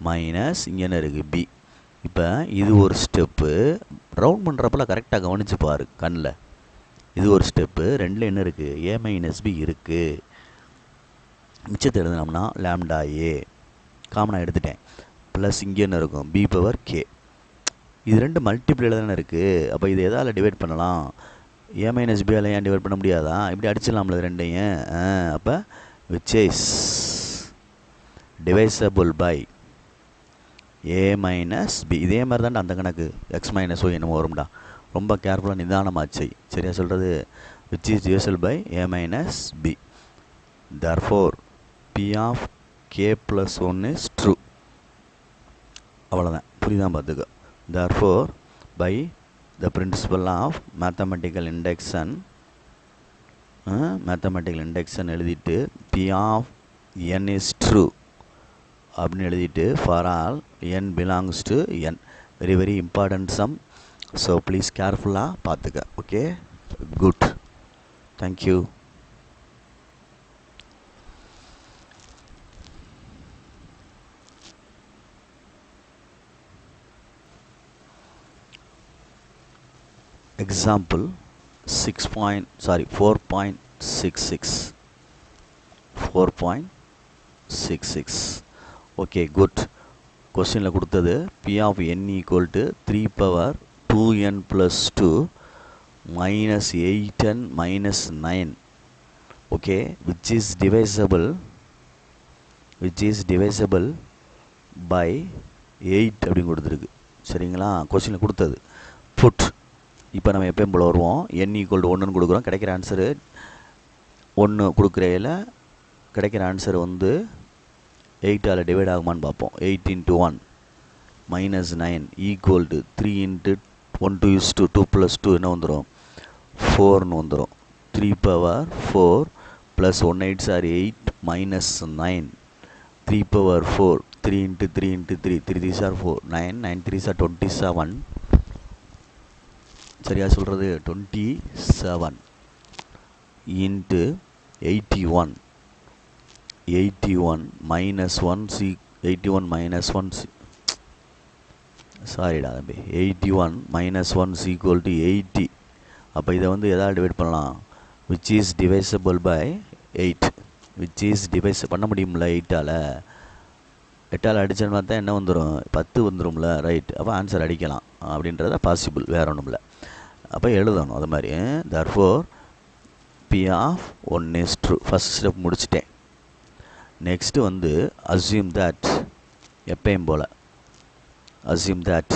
மைனஸ் இங்கே என்ன இருக்குது b. இப்போ இது ஒரு ஸ்டெப்பு, ரவுண்ட் பண்ணுறப்பெல்லாம் கரெக்டாக கவனித்து பாரு கண்ணில். இது ஒரு ஸ்டெப்பு, ரெண்டில் என்ன இருக்குது, a மைனஸ் b இருக்குது. மிச்சத்தை எழுதினோம்னா லேம்டா a காமனாக எடுத்துட்டேன், ப்ளஸ் இங்கே என்ன இருக்கும், b பவர் k. இது ரெண்டு மல்டிப்ளைல தானே இருக்குது. அப்போ இது எதால் டிவைட் பண்ணலாம், a மைனஸ் b-ஆல் ஏன் டிவைட் பண்ண முடியாதா, இப்படி அடிச்சிடலாம்ல ரெண்டையும். அப்போ which is divisible by A minus B. இதே மாதிரி தான்டா அந்த கணக்கு எக்ஸ் மைனஸ் ஒய் என்னமோ வரும்டா. ரொம்ப கேர்ஃபுல்லாக நிதானமாக செய். சரியா சொல்கிறது? Which is divisible by a minus b. therefore p of k plus 1 is true. அவ்வளோதான். புரியுதான் பார்த்துக்க. therefore by the principle of mathematical induction எழுதிட்டு p of n is true அப்படின்னு எழுதிட்டு for all n belongs to n. very very important sum. so please கேர்ஃபுல்லாக பார்த்துக்க. Okay, good, thank you. Example 4.66. Okay, good. கொஸ்டினில் கொடுத்தது p of n equal to 3 power 2n plus 2 minus 8n minus 9. Okay, which is divisible by 8 அப்படின்னு கொடுத்துருக்கு. சரிங்களா? கொஸ்டினில் கொடுத்தது put. இப்போ நம்ம எப்பயும் போல் வருவோம். n ஈக்குவல் டு 1ன்னு கொடுக்குறோம். கிடைக்கிற ஆன்சரு 1 கொடுக்குறையில் கிடைக்கிற ஆன்சர் வந்து 8ஆல் டிவைட் ஆகுமான்னு பார்ப்போம். 8 into 1 minus 9 equal to 3 into 1 2 is 2 2 plus 2 என்ன வந்துடும்? 4ன்னு வந்துடும். 3 power 4 plus 1 8s are 8 minus 9 3 power 4 3 into 3 into 3 3 3s are 4 9 9 3s are 27. சரியா சொல்கிறது? 27 into 81 minus 1 c 81 minus 1 c சாரிடா தம்பி 81 minus 1 is equal to 80. அப்போ இதை வந்து எதாவது டிவைட் பண்ணலாம். which is divisible by 8. which is divisible பண்ண முடியும்ல 8ஆல் அடிச்சோம்னா தான் என்ன வந்துடும்? 10 வந்துடும்ல. ரைட். அப்போ ஆன்சர் அடிக்கலாம் அப்படின்றத பாசிபிள், வேறு ஒன்றும் இல்லை. அப்போ எழுதணும் அது மாதிரி. therefore p of 1 is true. First step முடிச்சிட்டேன். நெக்ஸ்ட்டு வந்து assume that எப்பயும் போல் assume that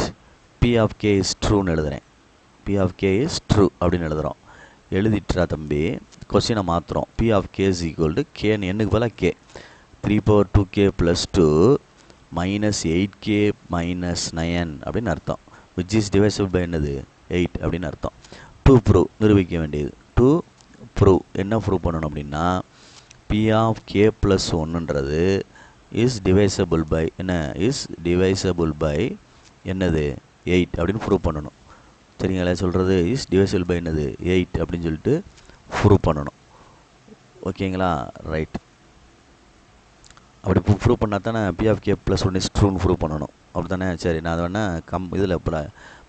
p of k is trueன்னு எழுதுகிறேன். p of k is true அப்படின்னு எழுதுகிறோம். எழுதிட்டுறா தம்பி. கொஸ்டினை மாற்றுறோம். p of k is equal to k என்னுக்கு போல் k 3 power 2k plus 2 minus 8k minus 9 அப்படின்னு அர்த்தம். which is divisible by என்னது? 8 அப்படின்னு அர்த்தம். to prove நிரூபிக்க வேண்டியது. to prove என்ன ப்ரூவ் பண்ணணும் அப்படின்னா p of k plus 1ன்றது is divisible by என்ன? is divisible by என்னது? 8 அப்படின்னு ப்ரூவ் பண்ணணும். சரிங்களா சொல்கிறது? is divisible by என்னது? 8 அப்படின்னு சொல்லிட்டு ப்ரூவ் பண்ணணும். ஓகேங்களா? ரைட். அப்படி ப்ரூவ் பண்ணால் தானே p of k plus 1 is trueன்னு prove பண்ணணும். அப்படி தானே? சரி, நான் அதை வேணால் இதில்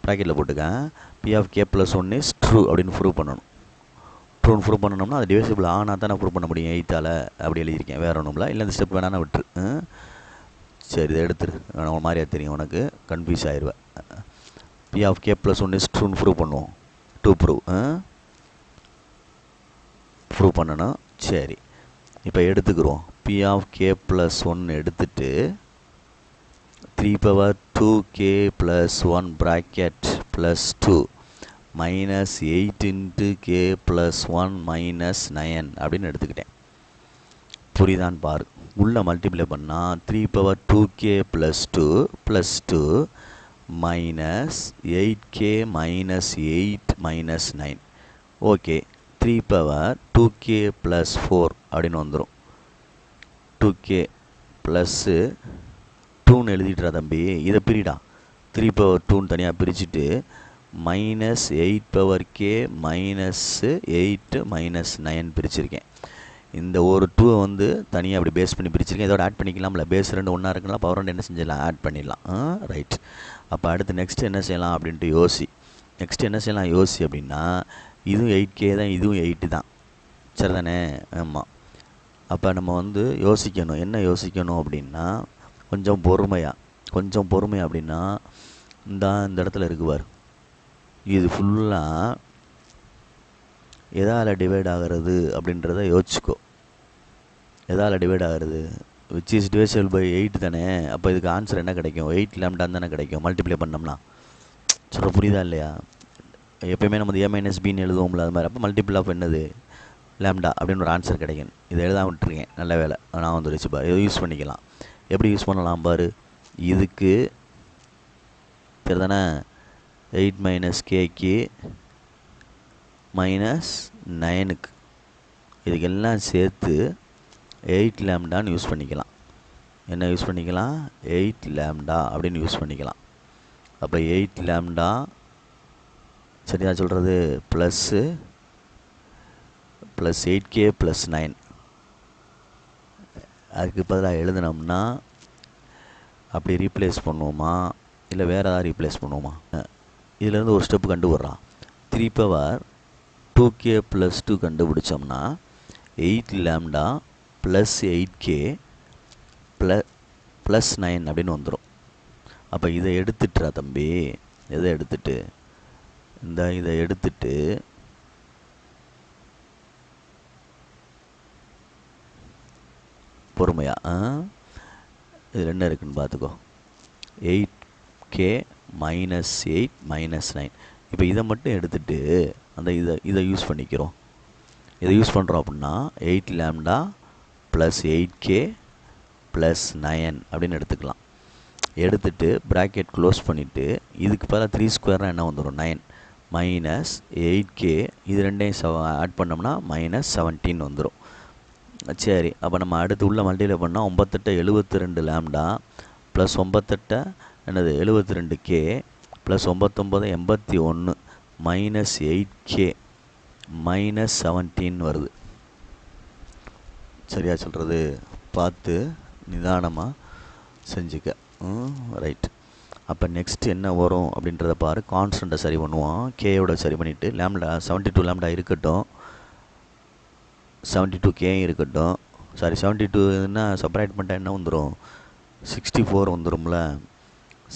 ப்ராக்கெட்டில் போட்டுக்கேன். p of k plus 1 is true அப்படின்னு ப்ரூவ் பண்ணணும். ப்ரூவ் பண்ணணும்னா அது டிவைசிபிள் ஆனால் தானே ப்ரூவ் பண்ண முடியும். 8ஆல் அப்படி எழுதியிருக்கேன், வேறு ஒன்றும்ல. இல்லை இந்த ஸ்டெப் வேணான்னு விட்டுரு. சரி, இதை எடுத்துரு. உன் மாதிரியா தெரியும், உனக்கு கன்ஃபியூஸ் ஆயிடுவேன். p of k plus 1 is trueன்னு prove பண்ணுவோம். to ப்ரூவ் பண்ணணும். சரி, இப்போ எடுத்துக்கிறோம். p of k plus 1 எடுத்துட்டு 3 power 2k plus 1 bracket plus 2 minus 8 into k plus 1 minus 9 அப்படின்னு எடுத்துக்கிட்டேன். புரியுதான்னு பாரு. உள்ளே மல்டிப்ளை பண்ணால் 3 power 2k plus 2 plus 2 minus 8k minus 8 minus 9. Okay, 3 power 2k plus 4 அப்படின்னு வந்துடும். 2k ப்ளஸ்ஸு 2ன்னு எழுதிட்டுறா தம்பி. இதை பிரிடா. 3 power 2ன்னு தனியாக பிரிச்சுட்டு minus 8 power k minus 8 minus 9 பிரிச்சிருக்கேன். இந்த ஒரு 2 வந்து தனியாக அப்படி பேஸ் பண்ணி பிரிச்சிருக்கேன். இதோட ஆட் பண்ணிக்கலாம்ல. பேஸ் 2 ஒன்றா இருக்கலாம், பவர் 2 என்ன செஞ்சிடலாம்? ஆட் பண்ணிடலாம். ரைட். அப்போ அடுத்து நெக்ஸ்ட் என்ன செய்யலாம் அப்படின்ட்டு யோசி. நெக்ஸ்ட் என்ன செய்யலாம் யோசி அப்படின்னா, இதுவும் 8k தான், இதுவும் 8 தான். சரி தானே? ஆமாம். அப்போ நம்ம வந்து யோசிக்கணும். என்ன யோசிக்கணும் அப்படின்னா, கொஞ்சம் பொறுமையாக அப்படின்னா இந்த இடத்துல இருக்குவார். இது ஃபுல்லாக எதால் டிவைட் ஆகிறது அப்படின்றத யோசிச்சுக்கோ. எதால் டிவைட் ஆகிறது விச் இஸ் டிவைசபிள் பை 8 தானே. அப்போ இதுக்கு ஆன்சர் என்ன கிடைக்கும்? 8 லேம்டான்னு தானே கிடைக்கும் மல்டிப்ளை பண்ணோம்னா. சொல்ல புரியுதா இல்லையா? எப்போயுமே நம்ம ஏ மைனஸ் பின்னு எழுதுவோம்ல, அது மாதிரி. அப்போ மல்டிபிள் ஆஃப் என்னது? லேம்டா அப்படின்னு ஒரு ஆன்சர் கிடைக்கும். இதை எழுதாம விட்டுருக்கேன், நல்ல வேலை நான் வந்துருச்சு பாரு. இதை யூஸ் பண்ணிக்கலாம். எப்படி யூஸ் பண்ணலாம் பாரு. இதுக்கு தெரிதானே 8 மைனஸ் கேக்கு மைனஸ் 9க்கு இதுக்கு எல்லாம் சேர்த்து 8 லேம்டான்னு யூஸ் பண்ணிக்கலாம். என்ன யூஸ் பண்ணிக்கலாம்? 8 லேம்டா அப்படின்னு யூஸ் பண்ணிக்கலாம். அப்போ 8 லேம்டா சரியா சொல்கிறது ப்ளஸ்ஸு ப்ளஸ் 8K ப்ளஸ் 9. அதுக்கு பதிலாக எழுதினோம்னா அப்படி ரீப்ளேஸ் பண்ணுவோமா இல்லை வேறு ஏதாவது ரீப்ளேஸ் பண்ணுவோமா? இதிலேருந்து ஒரு ஸ்டெப்பு கண்டுபிட்றான். 3 பவர் 2K ப்ளஸ் 2 கண்டுபிடிச்சோம்னா 8 லேம்டா ப்ளஸ் 8K ப்ளஸ் 9 அப்படின்னு வந்துடும். அப்போ இதை எடுத்துட்டுறா தம்பி. இதை எடுத்துட்டு இதை எடுத்துட்டு பொறுமையா இதில் என்ன இருக்குன்னு பார்த்துக்கோ. 8K minus 8 minus 9. இப்போ இதை மட்டும் எடுத்துட்டு இதை யூஸ் பண்ணிக்கிறோம். இதை யூஸ் பண்ணுறோம் அப்படின்னா 8 லேம்டா ப்ளஸ் 8K ப்ளஸ் 9 அப்படின்னு எடுத்துக்கலாம். எடுத்துட்டு ப்ராக்கெட் க்ளோஸ் பண்ணிவிட்டு இதுக்கு பதிலாக 3 ஸ்கொயர்னால் என்ன வந்துடும்? 9 மைனஸ் 8K இது ரெண்டையும் ஆட் பண்ணோம்னா மைனஸ் 17 வந்துடும். சரி, அப்போ நம்ம அடுத்து உள்ள மல்டிப்ளை பண்ணால் 98 72 லேம்டா ப்ளஸ் 98 என்னது 72K plus 99 81 minus 8K minus 17 வருது. சரியா சொல்கிறது? பார்த்து நிதானமாக செஞ்சுக்க. ரைட். அப்போ நெக்ஸ்ட் என்ன வரும் அப்படின்றத பாரு. கான்ஸ்டண்ட்டை சரி பண்ணுவோம். கேயோட சரி பண்ணிவிட்டு லேம்டா 72 லேம்டா இருக்கட்டும், 72K இருக்கட்டும். சாரி 72ன்னா செப்பரேட் பண்ணிட்டா என்ன வந்துடும்? 64 வந்துடும்ல.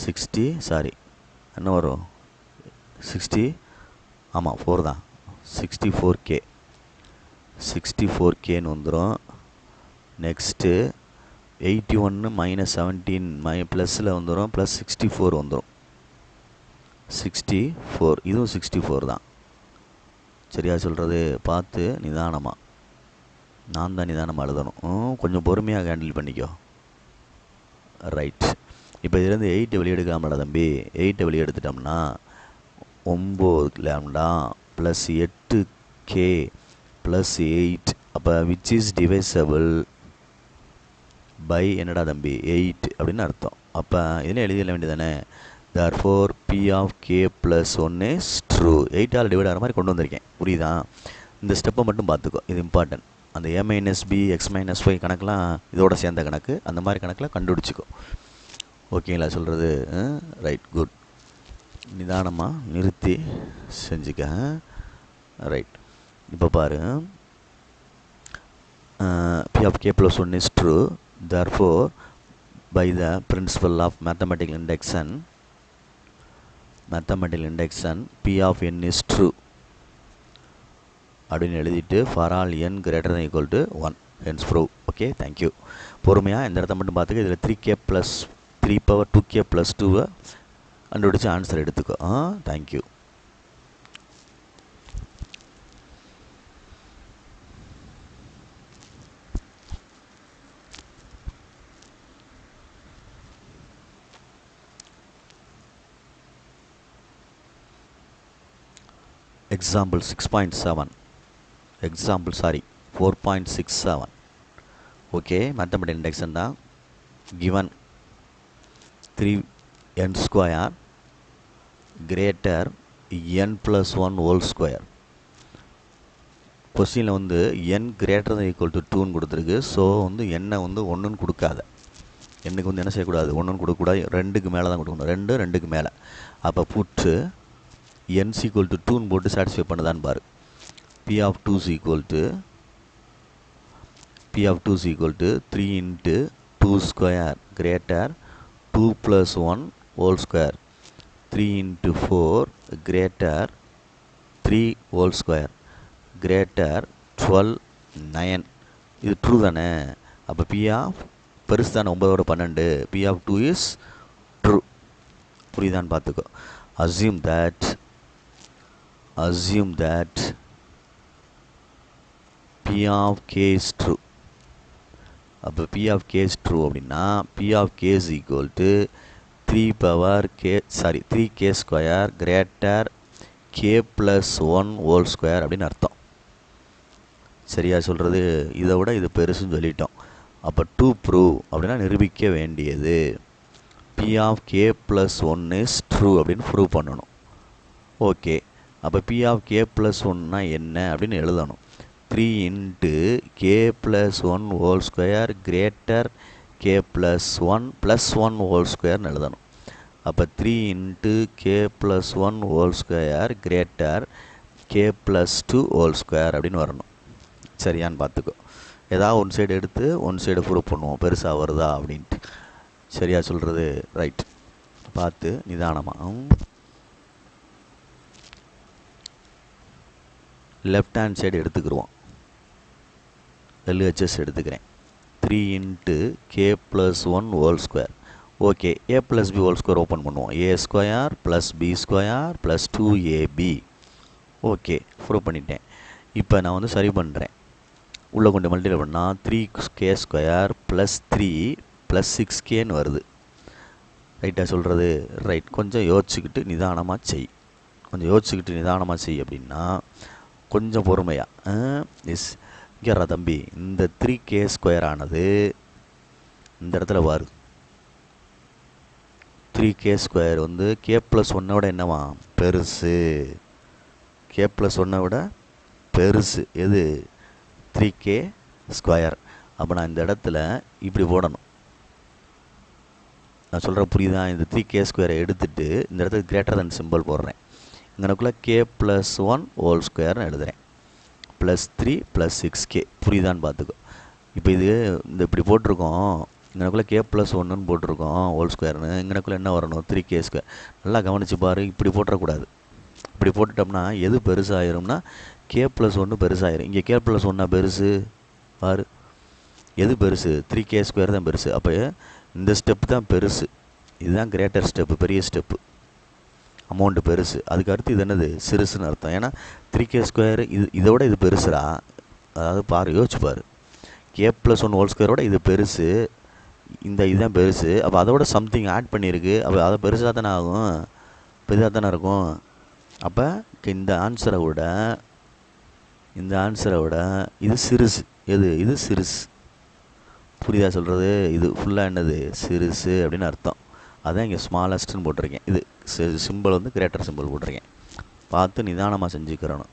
60 சாரி என்ன வரும்? 60 ஆமாம் 4 தான். 64Kன்னு வந்துடும். நெக்ஸ்ட்டு 81 மைனஸ் 17 ப்ளஸில் வந்துடும், ப்ளஸ் 64 வந்துடும். 64 இதுவும் 64 தான். சரியா சொல்கிறது? பார்த்து நிதானமாக. நான் தான் நிதானமாக எழுதணும். கொஞ்சம் பொறுமையாக ஹேண்டில் பண்ணிக்கோ. ரைட். இப்போ இதுலேருந்து 8 வெளியே எடுக்கலாம்ல தம்பி. 8 வெளியே எடுத்துட்டோம்னா 9 லேம்டா ப்ளஸ் 8K ப்ளஸ் 8. அப்போ விச் இஸ் டிவைசபிள் பை என்னடா தம்பி 8 அப்படின்னு அர்த்தம். அப்போ இதில் எழுதிட வேண்டியதானே. therefore P of K plus 1 is true. 8ஆல் divide ஆகிற மாதிரி கொண்டு வந்திருக்கேன். புரியுதா? இந்த ஸ்டெப்பை மட்டும் பார்த்துக்கோ, இது இம்பார்ட்டன்ட். அந்த A minus b x minus y கணக்கெலாம் இதோட சேர்ந்த கணக்கு. அந்த மாதிரி கணக்கில் கண்டுபிடிச்சிக்கோ. ஓகேங்களா சொல்கிறது? Right, good. நிதானமாக நிறுத்தி செஞ்சுக்க. ரைட். இப்போ பாரு. P of K plus 1 is true. Therefore, by the principle of mathematical induction, P of n is true அப்படின்னு எழுதிட்டு for all n greater than equal to 1 hence prove. Okay, thank you. பொறுமையாக இந்த இடத்த மட்டும் பார்த்துக்க. இதில் 3K plus 3 power 2K plus 2 கண்டுபிடிச்சி answer எடுத்துக்கோ. Thank you. Example 6.7. Example 4.67. Okay, mathematical induction தான். Given 3n square greater n plus 1 whole square. கொஸ்டினில் வந்து n greater than equal to 2ன்னு கொடுத்துருக்கு. ஸோ வந்து n வந்து 1ன்னு கொடுக்காத. என்னுக்கு வந்து என்ன செய்யக்கூடாது? 1ன்னு கொடுக்கக்கூடாது. 2க்கு மேலே தான் கொடுக்கணும். 2க்கு மேலே. அப்போ புட்டு n is equal to 2ன்னு போட்டு சாட்டிஸ்ஃபை பண்ணுதான்னு பாரு. P of 2 is equal to 3 into 2 square greater 2 plus 1 whole square. 3 into 4 greater 3 whole square greater 12 9. இது ட்ரூ தானே? அப்போ P of பெருசு தானே 9ஓட 12. P of 2 is true. புரியுதான்னு பார்த்துக்கோ. assume that P of k is true. அப்போ P of k is true அப்படின்னா P of k is equal to 3k square greater k plus 1 whole square அப்படின்னு அர்த்தம். சரியா சொல்கிறது? இதை விட இது பெருசுன்னு சொல்லிட்டோம். அப்போ டு ப்ரூவ் அப்படின்னா நிரூபிக்க வேண்டியது P of k plus 1 is true அப்படின்னு ப்ரூவ் பண்ணணும். ஓகே, அப்போ P of k plus 1னா என்ன அப்படின்னு எழுதணும். 3 into k plus 1 whole square greater k plus 1 whole squareன்னு எழுதணும். அப்போ 3 into k plus 1 whole square greater k plus 2 whole square அப்படின்னு வரணும். சரியான்னு பார்த்துக்கோ. ஏதாவது ஒன் சைடு எடுத்து ஒன் சைடு ப்ரூவ் பண்ணுவோம் பெருசாக வருதா அப்படின்ட்டு. சரியா சொல்கிறது? ரைட், பார்த்து நிதானமாக. லெஃப்ட் ஹேண்ட் சைடு எடுத்துக்கிடுவோம். LHS எடுத்துக்கிறேன். 3 into k plus 1 whole square. Okay, a plus b whole square open பண்ணுவோம். a square plus b square plus 2ab. Okay, prove பண்ணிட்டேன். இப்போ நான் வந்து சரி பண்ணுறேன். உள்ளே கொண்டு மல்டிப்ளை பண்ணால் 3k square plus 3 plus 6kன்னு வருது. ரைட்டாக சொல்கிறது? ரைட். கொஞ்சம் யோசிச்சுக்கிட்டு நிதானமாக செய். அப்படின்னா கொஞ்சம் பொறுமையாக எஸ் இங்கேறா தம்பி. இந்த 3k ஸ்கொயர் ஆனது இந்த இடத்துல வருது. 3k ஸ்கொயர் வந்து k plus 1 விட என்னவா பெருசு. k plus 1 விட பெருசு எது? 3k square. அப்போ நான் இந்த இடத்துல இப்படி போடணும். நான் சொல்கிற புரியுதா? இந்த 3k ஸ்கொயரை எடுத்துகிட்டு இந்த இடத்துல கிரேட்டர் தன் சிம்பிள் போடுறேன். இங்கனக்குள்ளே k plus 1 whole squareன்னு எழுதுகிறேன். Plus 3 + 6k. புரியுதான்னு பார்த்துக்கோ. இப்போ இது இந்த இப்படி போட்டிருக்கோம். இங்கனக்குள்ளே k plus 1ன்னு போட்டிருக்கோம் ஹோல் ஸ்கொயர்னு. இங்கனக்குள்ளே என்ன வரணும்? 3k square. நல்லா கவனித்து பாரு. இப்படி போட்டுறக்கூடாது. இப்படி போட்டுட்டோம்னா எது பெருசாகிரும்னா k plus 1 பெருசாகிரும். இங்கே k plus 1 பெருசு பாரு. எது பெருசு? 3k ஸ்கொயர் தான் பெருசு. அப்போ இந்த ஸ்டெப்பு தான் பெருசு. இதுதான் கிரேட்டர் ஸ்டெப்பு, பெரிய ஸ்டெப்பு, அமௌண்ட்டு பெருசு. அதுக்கு அடுத்து இது என்னது? சிறுசுன்னு அர்த்தம். ஏன்னா 3k ஸ்கொயர் இதை விட இது பெருசுடா. அதாவது பாரு, யோசிச்சு பாரு. k plus 1 ஹோல் ஸ்கொயரோட இது பெருசு. இதுதான் பெருசு. அப்போ அதோட சம்திங் ஆட் பண்ணியிருக்கு. அப்போ அதை பெருசாக தானே ஆகும், பெரிதாக தானே இருக்கும். அப்போ இந்த ஆன்சரை விட இது சிறுசு. எது? இது சிறுசு. புரியுதா சொல்கிறது? இது ஃபுல்லாக என்னது? சிறுசு அப்படின்னு அர்த்தம். அதான் இங்கே ஸ்மாலஸ்ட்டுன்னு போட்டிருக்கேன். இது சிம்பிள் வந்து கிரேட்டர் சிம்பிள் போட்டிருக்கேன். பார்த்து நிதானமாக செஞ்சுக்கிறணும்.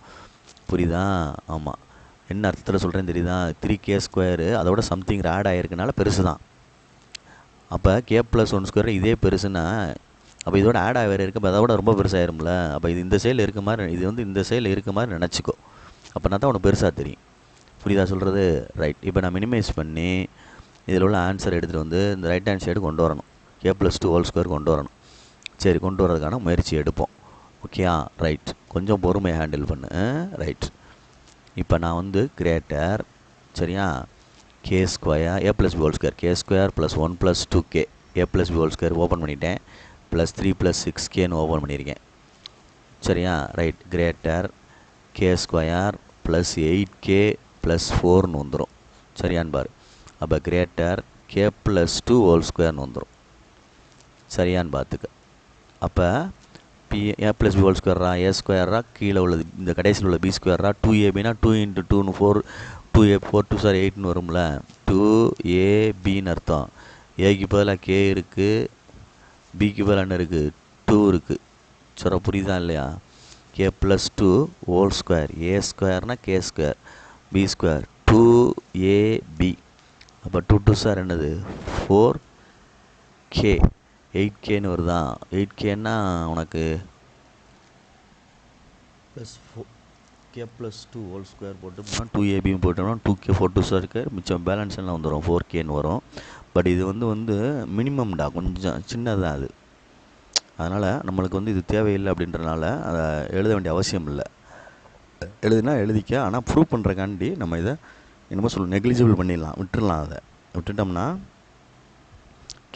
புரியுதா? ஆமாம். என்ன அர்த்தத்தில் சொல்கிறேன்னு தெரியுதா? 3k ஸ்கொயரு அதோட சம்திங் ஆட் ஆகிருக்கனால பெருசு தான். அப்போ k plus 1 ஸ்கொயர் இதே பெருசுன்னா அப்போ இதோட ஆட் ஆகி வேறு இருக்குது. அப்போ அதோட ரொம்ப பெருசாகிரும்ல. அப்போ இது இந்த சைடில் இருக்க மாதிரி, இது வந்து இந்த சைடில் இருக்க மாதிரி நினச்சிக்கோ. அப்போனா தான் உனக்கு பெருசாக தெரியும். புரியுதா சொல்கிறது? ரைட். இப்போ நான் மினிமைஸ் பண்ணி இதில் உள்ள ஆன்சர் எடுத்துகிட்டு வந்து இந்த ரைட் ஹேண்ட் சைடு கொண்டு வரணும். k plus 2 ஹோல் ஸ்கொயர் கொண்டு வரணும். சரி, கொண்டு வரதுக்கான முயற்சி எடுப்போம். ஓகேயா? ரைட். கொஞ்சம் பொறுமையை ஹேண்டில் பண்ணு. ரைட். இப்போ நான் வந்து கிரேட்டர், சரியா, k square a plus b whole square k square plus 1 + 2k a plus b whole square open பண்ணிட்டேன். ப்ளஸ் 3 + 6kன்னு ஓப்பன் பண்ணியிருக்கேன். சரியா? Right. Greater k square plus 8k + 4ன்னு வந்துடும். சரியான்னு பாரு. அப்போ கிரேட்டர் k plus 2 ஹோல் ஸ்கொயர்னு வந்துடும். சரியான்னு பார்த்துக்க. அப்போ a plus b ஹோல் ஸ்கொயரா a ஸ்கொயரா கீழே உள்ளது இந்த கடைசியில் உள்ள b ஸ்கொயரா 2ab 2 × 2 4 2a 4 2 சார் 8ன்னு வரும்ல. 2abன்னு அர்த்தம். ஏக்கு பதிலாக k இருக்குது, பிக்கு பதிலாக என்ன இருக்குது? 2 இருக்குது. சொல்ல புரியுதா இல்லையா? k plus 2 whole square. a ஸ்கொயர்னா k square, b square 2ab. அப்போ 2 2 சார் என்னது? 4k 8kன்னு வருதான். 8kன்னா உனக்கு plus k plus 2 whole square போட்டோம்னா 2ab போட்டோம்னா 2k 4 2 சார் இருக்குது. மிச்சம் பேலன்ஸ் எல்லாம் வந்துடும், 4kன்னு வரும். பட் இது வந்து மினிமம்டா, கொஞ்சம் சின்னதாக அது. அதனால் நம்மளுக்கு வந்து இது தேவையில்லை அப்படின்றனால அதை எழுத வேண்டிய அவசியம் இல்லை. எழுதுனா எழுதிக்க. ஆனால் ப்ரூவ் பண்ணுறக்காண்டி நம்ம இதை என்னமோ நெக்லிஜிபிள் பண்ணிடலாம், விட்டுடலாம். அதை விட்டுட்டோம்னா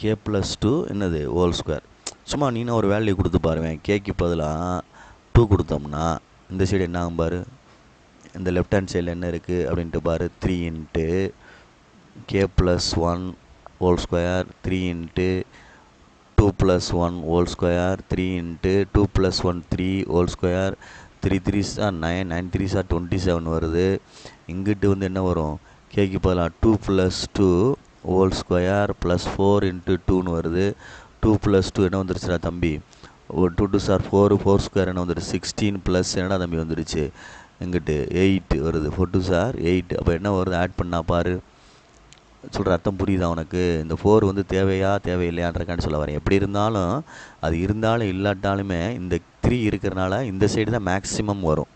கே ப்ளஸ் டூ என்னது ஹோல் ஸ்கொயர். சும்மா நீனா ஒரு வேல்யூ கொடுத்து பாருவேன். கேக்கு பதிலாக 2 கொடுத்தோம்னா இந்த சைடு என்ன ஆகும் பாரு, இந்த லெஃப்ட் ஹேண்ட் சைடில் என்ன இருக்குது அப்படின்ட்டு பாரு. 3 into k plus 1 whole square 3 into 2 + 1 whole square 3 into 2 + 1 3 whole square 3 3s are 9 9 3s are 27 வருது. இங்கிட்டு வந்து என்ன வரும், கேக்கு பதிலாக 2 + 2 ஹோல் ஸ்கொயர் ப்ளஸ் 4 இன்ட்டு 2ன்னு வருது. 2 + 2 என்ன வந்துருச்சுடா தம்பி, 2 2s are 4 4 ஸ்கொயர் என்ன வந்துருச்சு 16 ப்ளஸ் என்னடா தம்பி வந்துருச்சு இங்கிட்டு 8 வருது. 4 2s are 8. அப்போ என்ன வருது ஆட் பண்ணா பாரு. சொல்கிற அர்த்தம் புரியுதா உனக்கு? இந்த 4 வந்து தேவையா தேவையில்லையான்றக்கான்னு சொல்ல வரேன். எப்படி இருந்தாலும் அது இருந்தாலும் இல்லாட்டாலுமே இந்த 3 இருக்கிறனால இந்த சைடு தான் மேக்ஸிமம் வரும்.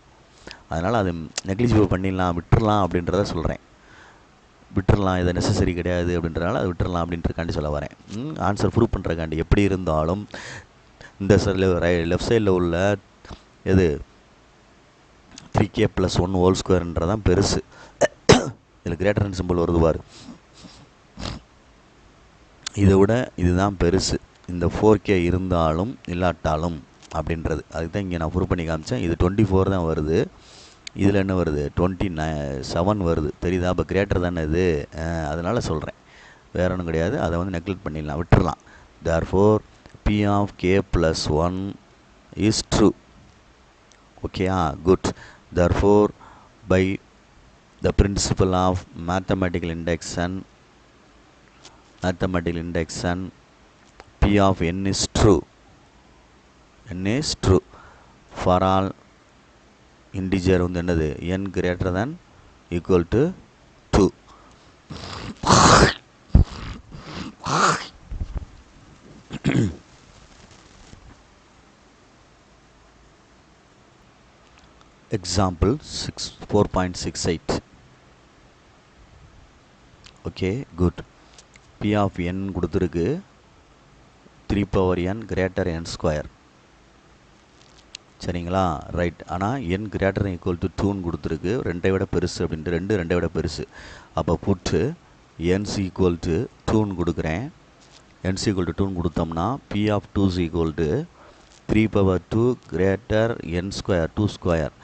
அதனால் அது நெக்லிஜிபிள் பண்ணிடலாம், விட்டுறலாம் அப்படின்றத சொல்கிறேன். விட்டுறலாம், இதை நெசசரி கிடையாது அப்படின்றனால அதை விட்டுறலாம் அப்படின்றக்காண்டி சொல்ல வரேன். ஆன்சர் ப்ரூவ் பண்ணுறக்காண்டி. எப்படி இருந்தாலும் இந்த சைடில் லெஃப்ட் சைடில் உள்ள எது 3k + 1 ஹோல் ஸ்கொயர்ன்றதான் பெருசு. இதில் கிரேட்டர் சிம்பிள் வருது பாரு, இதை விட இதுதான் பெருசு. இந்த 4k இருந்தாலும் இல்லாட்டாலும் அப்படின்றது அதுக்கு தான் இங்கே நான் ப்ரூவ் பண்ணி காமிச்சேன். இது 24 தான் வருது, இதில் என்ன வருது 27 வருது. தெரியுதா? அப்போ கிரேட்டர் தானே இது, அதனால் சொல்கிறேன். வேற ஒன்றும் கிடையாது. அதை வந்து நெக்லெக்ட் பண்ணிடலாம், விட்டுறலாம். therefore p of k + 1 is true. ஓகேயா? Good. therefore by the principle of mathematical induction p of n is true. n is true for all integer வந்து என்னது n greater than equal to 2. example 4.68. Okay good. p of n கொடுத்துருக்கு 3n greater n square. சரிங்களா? Right. ஆனால் n greater than equal to 2ன்னு கொடுத்துருக்கு, 2ஐ விட பெருசு அப்படின்ட்டு. 2ஐ விட பெருசு. அப்போ புட்டு n equal to 2ன்னு கொடுக்குறேன். n equal to 2ன்னு கொடுத்தோம்னா p of 2 is equal to 3/2 greater n square 2 square.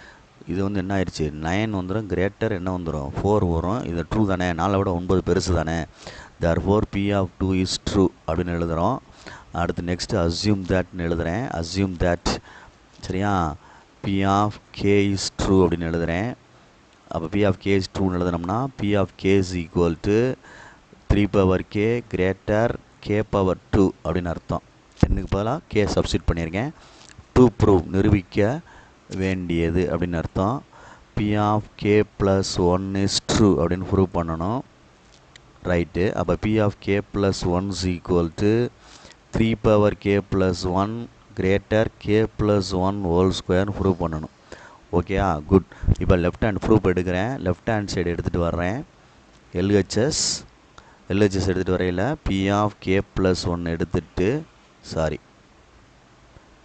இது வந்து என்ன ஆயிடுச்சு 9 வந்துடும், கிரேட்டர் என்ன வந்துடும் 4 வரும். இது ட்ரூ தானே, 4 விட 9 பெருசு தானே. therefore p of 2 is true அப்படின்னு எழுதுகிறோம். அடுத்து நெக்ஸ்ட் assume thatன்னு எழுதுகிறேன். assume that. சரியா? p of k is true அப்படின்னு எழுதுகிறேன். அப்போ p of k is true எழுதுனோம்னா p of k is equal to 3/k greater k/2 அப்படின்னு அர்த்தம். என்னுக்கு பதிலாக k சப்ஸ்டிட் பண்ணியிருக்கேன். to prove நிரூபிக்க வேண்டியது அப்படின்னு அர்த்தம். p of k + 1 is true அப்படின்னு ப்ரூவ் பண்ணணும். ரைட்டு. அப்போ p of k + 1 is equal to 3/k + 1 greater k + 1 whole ஸ்கொயர்னு ப்ரூவ் பண்ணணும். ஓகேயா? குட். இப்போ லெஃப்ட் ஹேண்ட் ப்ரூஃப் எடுக்கிறேன். லெஃப்ட் ஹேண்ட் சைடு எடுத்துகிட்டு வர்றேன். LHS எடுத்துகிட்டு வரையில் p of k + 1 எடுத்துட்டு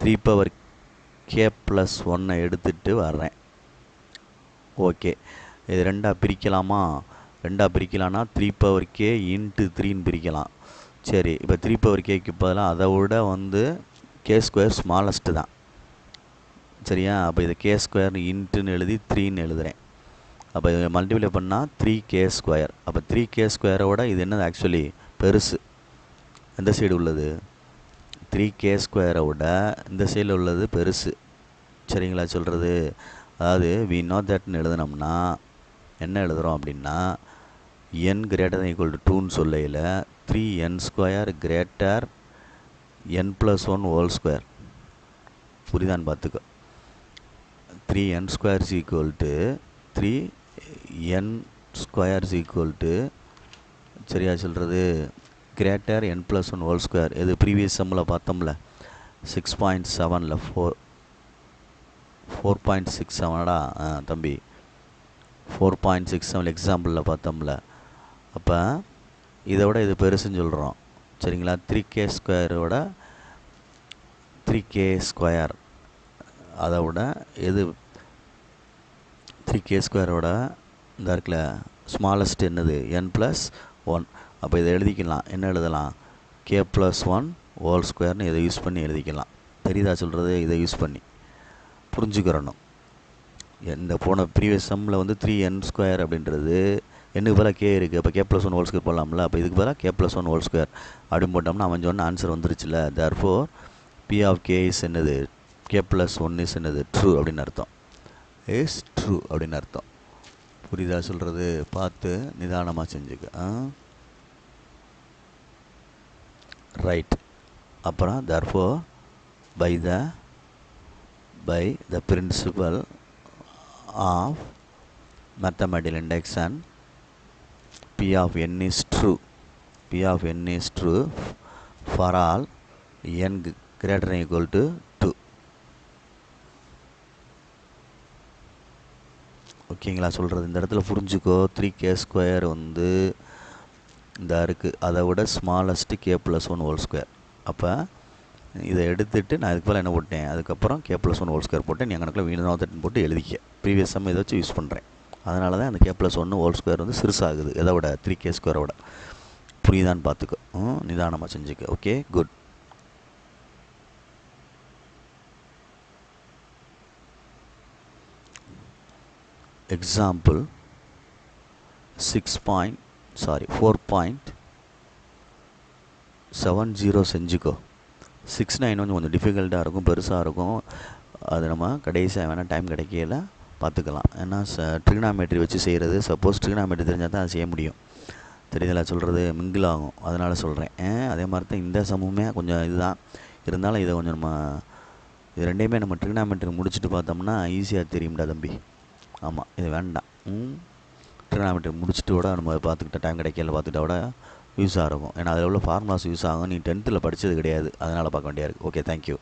3/k + 1 எடுத்துகிட்டு வர்றேன். ஓகே. இது ரெண்டாக பிரிக்கலாமா? ரெண்டாக பிரிக்கலான்னா 3/k × 3ன்னு பிரிக்கலாம். சரி. இப்போ 3/kக்கு பதிலாக அதை விட வந்து k² ஸ்மாலஸ்ட்டு தான். சரியா? அப்போ இதை k² இன்ட்டுன்னு எழுதி 3ன்னு எழுதுகிறேன். அப்போ இதை மல்டிப்ளை பண்ணால் 3k². அப்போ 3k²ஓட இது என்னது ஆக்சுவலி பெருசு. எந்த சைடு உள்ளது 3k² விட இந்த சைடில் உள்ளது பெருசு. சரிங்களா சொல்கிறது? அதாவது we know thatன்னு எழுதுனோம்னா என்ன எழுதுகிறோம் அப்படின்னா n greater than equal to 2ன்னு சொல்லையில் 3n² greater n + 1 whole square. புரியுதான்னு பார்த்துக்கோ. 3n² is equal to 3n² is equal to சரியா சொல்கிறது greater n + 1 ஹோல் ஸ்கொயர். இது ப்ரீவியஸ் சம்மில் பார்த்தோம்ல 6.7ல் 4.67டா தம்பி 4.67 எக்ஸாம்பிளில் பார்த்தோம்ல. அப்போ இதை விட இது பெருசுன்னு சொல்கிறோம். சரிங்களா? 3k² 3k² அதை விட எது 3k² இந்த இருக்குல்ல ஸ்மாலஸ்ட் என்னது n + 1. அப்போ இதை எழுதிக்கலாம். என்ன எழுதலாம் கே ப்ளஸ் ஒன் ஹோல் ஸ்கொயர்னு இதை யூஸ் பண்ணி எழுதிக்கலாம். தெரியுதா சொல்கிறது? இதை யூஸ் பண்ணி புரிஞ்சுக்கிறணும். இந்த போன ப்ரீவியஸ் சம்மில் வந்து 3n ஸ்கொயர் அப்படின்றது என்னுக்கு பதிலாக கே இருக்குது. அப்போ K plus one whole square போடலாம்ல. அப்போ இதுக்கு பதிலாக k plus one whole square அப்படின்னு போட்டோம்னா அவன் சொன்ன ஆன்சர் வந்துருச்சுல. Therefore B of K is என்னது? கே ப்ளஸ் ஒன் இஸ் என்னது? ட்ரூ அப்படின்னு அர்த்தம். இஸ் ட்ரூ அப்படின்னு அர்த்தம். புரியுதா சொல்கிறது? பார்த்து நிதானமாக செஞ்சுக்க. ரைட். அப்புறம் therefore by the principle of mathematical induction P of n is true. P of n is true for all n greater than equal to 2. ஓகேங்களா சொல்கிறது? இந்த இடத்துல புரிஞ்சுக்கோ. 3k ஸ்கொயர் வந்து இந்த இருக்குது, அதை விட smallest K plus one whole square. அப்போ இதை எடுத்துகிட்டு நான் இதுக்கு மேலே என்ன போட்டேன், அதுக்கப்புறம் K plus one whole square போட்டேன். நீ கணக்கில் வீணாக போட்டு எழுதிக்க. ப்ரீவியஸ் சம் இதை வச்சு யூஸ் பண்ணுறேன். அதனால தான் அந்த கே ப்ளஸ் ஒன்று ஹோல் ஸ்கொயர் வந்து சிறுசாகுது. எதை விட? 3k ஸ்கொயரை விட. புரியுதான்னு பார்த்துக்கோ. நிதானமாக செஞ்சுக்க. Okay, good. எக்ஸாம்பிள் 4.70 செஞ்சுக்கோ. 6-9 கொஞ்சம் டிஃபிகல்ட்டாக இருக்கும், பெருசாக இருக்கும். அது நம்ம கடைசியாக வேணால் டைம் கிடைக்கல பார்த்துக்கலாம். ஏன்னா ட்ரிகனாமெட்ரி வச்சு செய்கிறது. சப்போஸ் ட்ரிகனாமெட்ரி தெரிஞ்சால் தான் அதை செய்ய முடியும். தெரியுதுல சொல்கிறது? மிங்கிள் ஆகும். அதனால் சொல்கிறேன். அதே மாதிரி தான் இந்த சமூகமே கொஞ்சம் இதுதான் இருந்தாலும் இதை கொஞ்சம் நம்ம இது ரெண்டையுமே நம்ம ட்ரிகனாமெட்ரி முடிச்சுட்டு பார்த்தோம்னா ஈஸியாக தெரியும்டா தம்பி. ஆமாம், இது வேண்டாம். ட்ரிகனாமெட்ரி முடிச்சுட்டு கூட நம்ம பார்த்துக்கிட்ட டைம் கிடைக்கல பார்த்துக்கிட்ட கூட யூஸாக இருக்கும். ஏன்னா அதில் உள்ள ஃபார்முலாஸ் யூஸ் ஆகும். நீ 10th படித்தது கிடையாது, அதனால் பார்க்க வேண்டியா இருக்குது. Okay, thank you.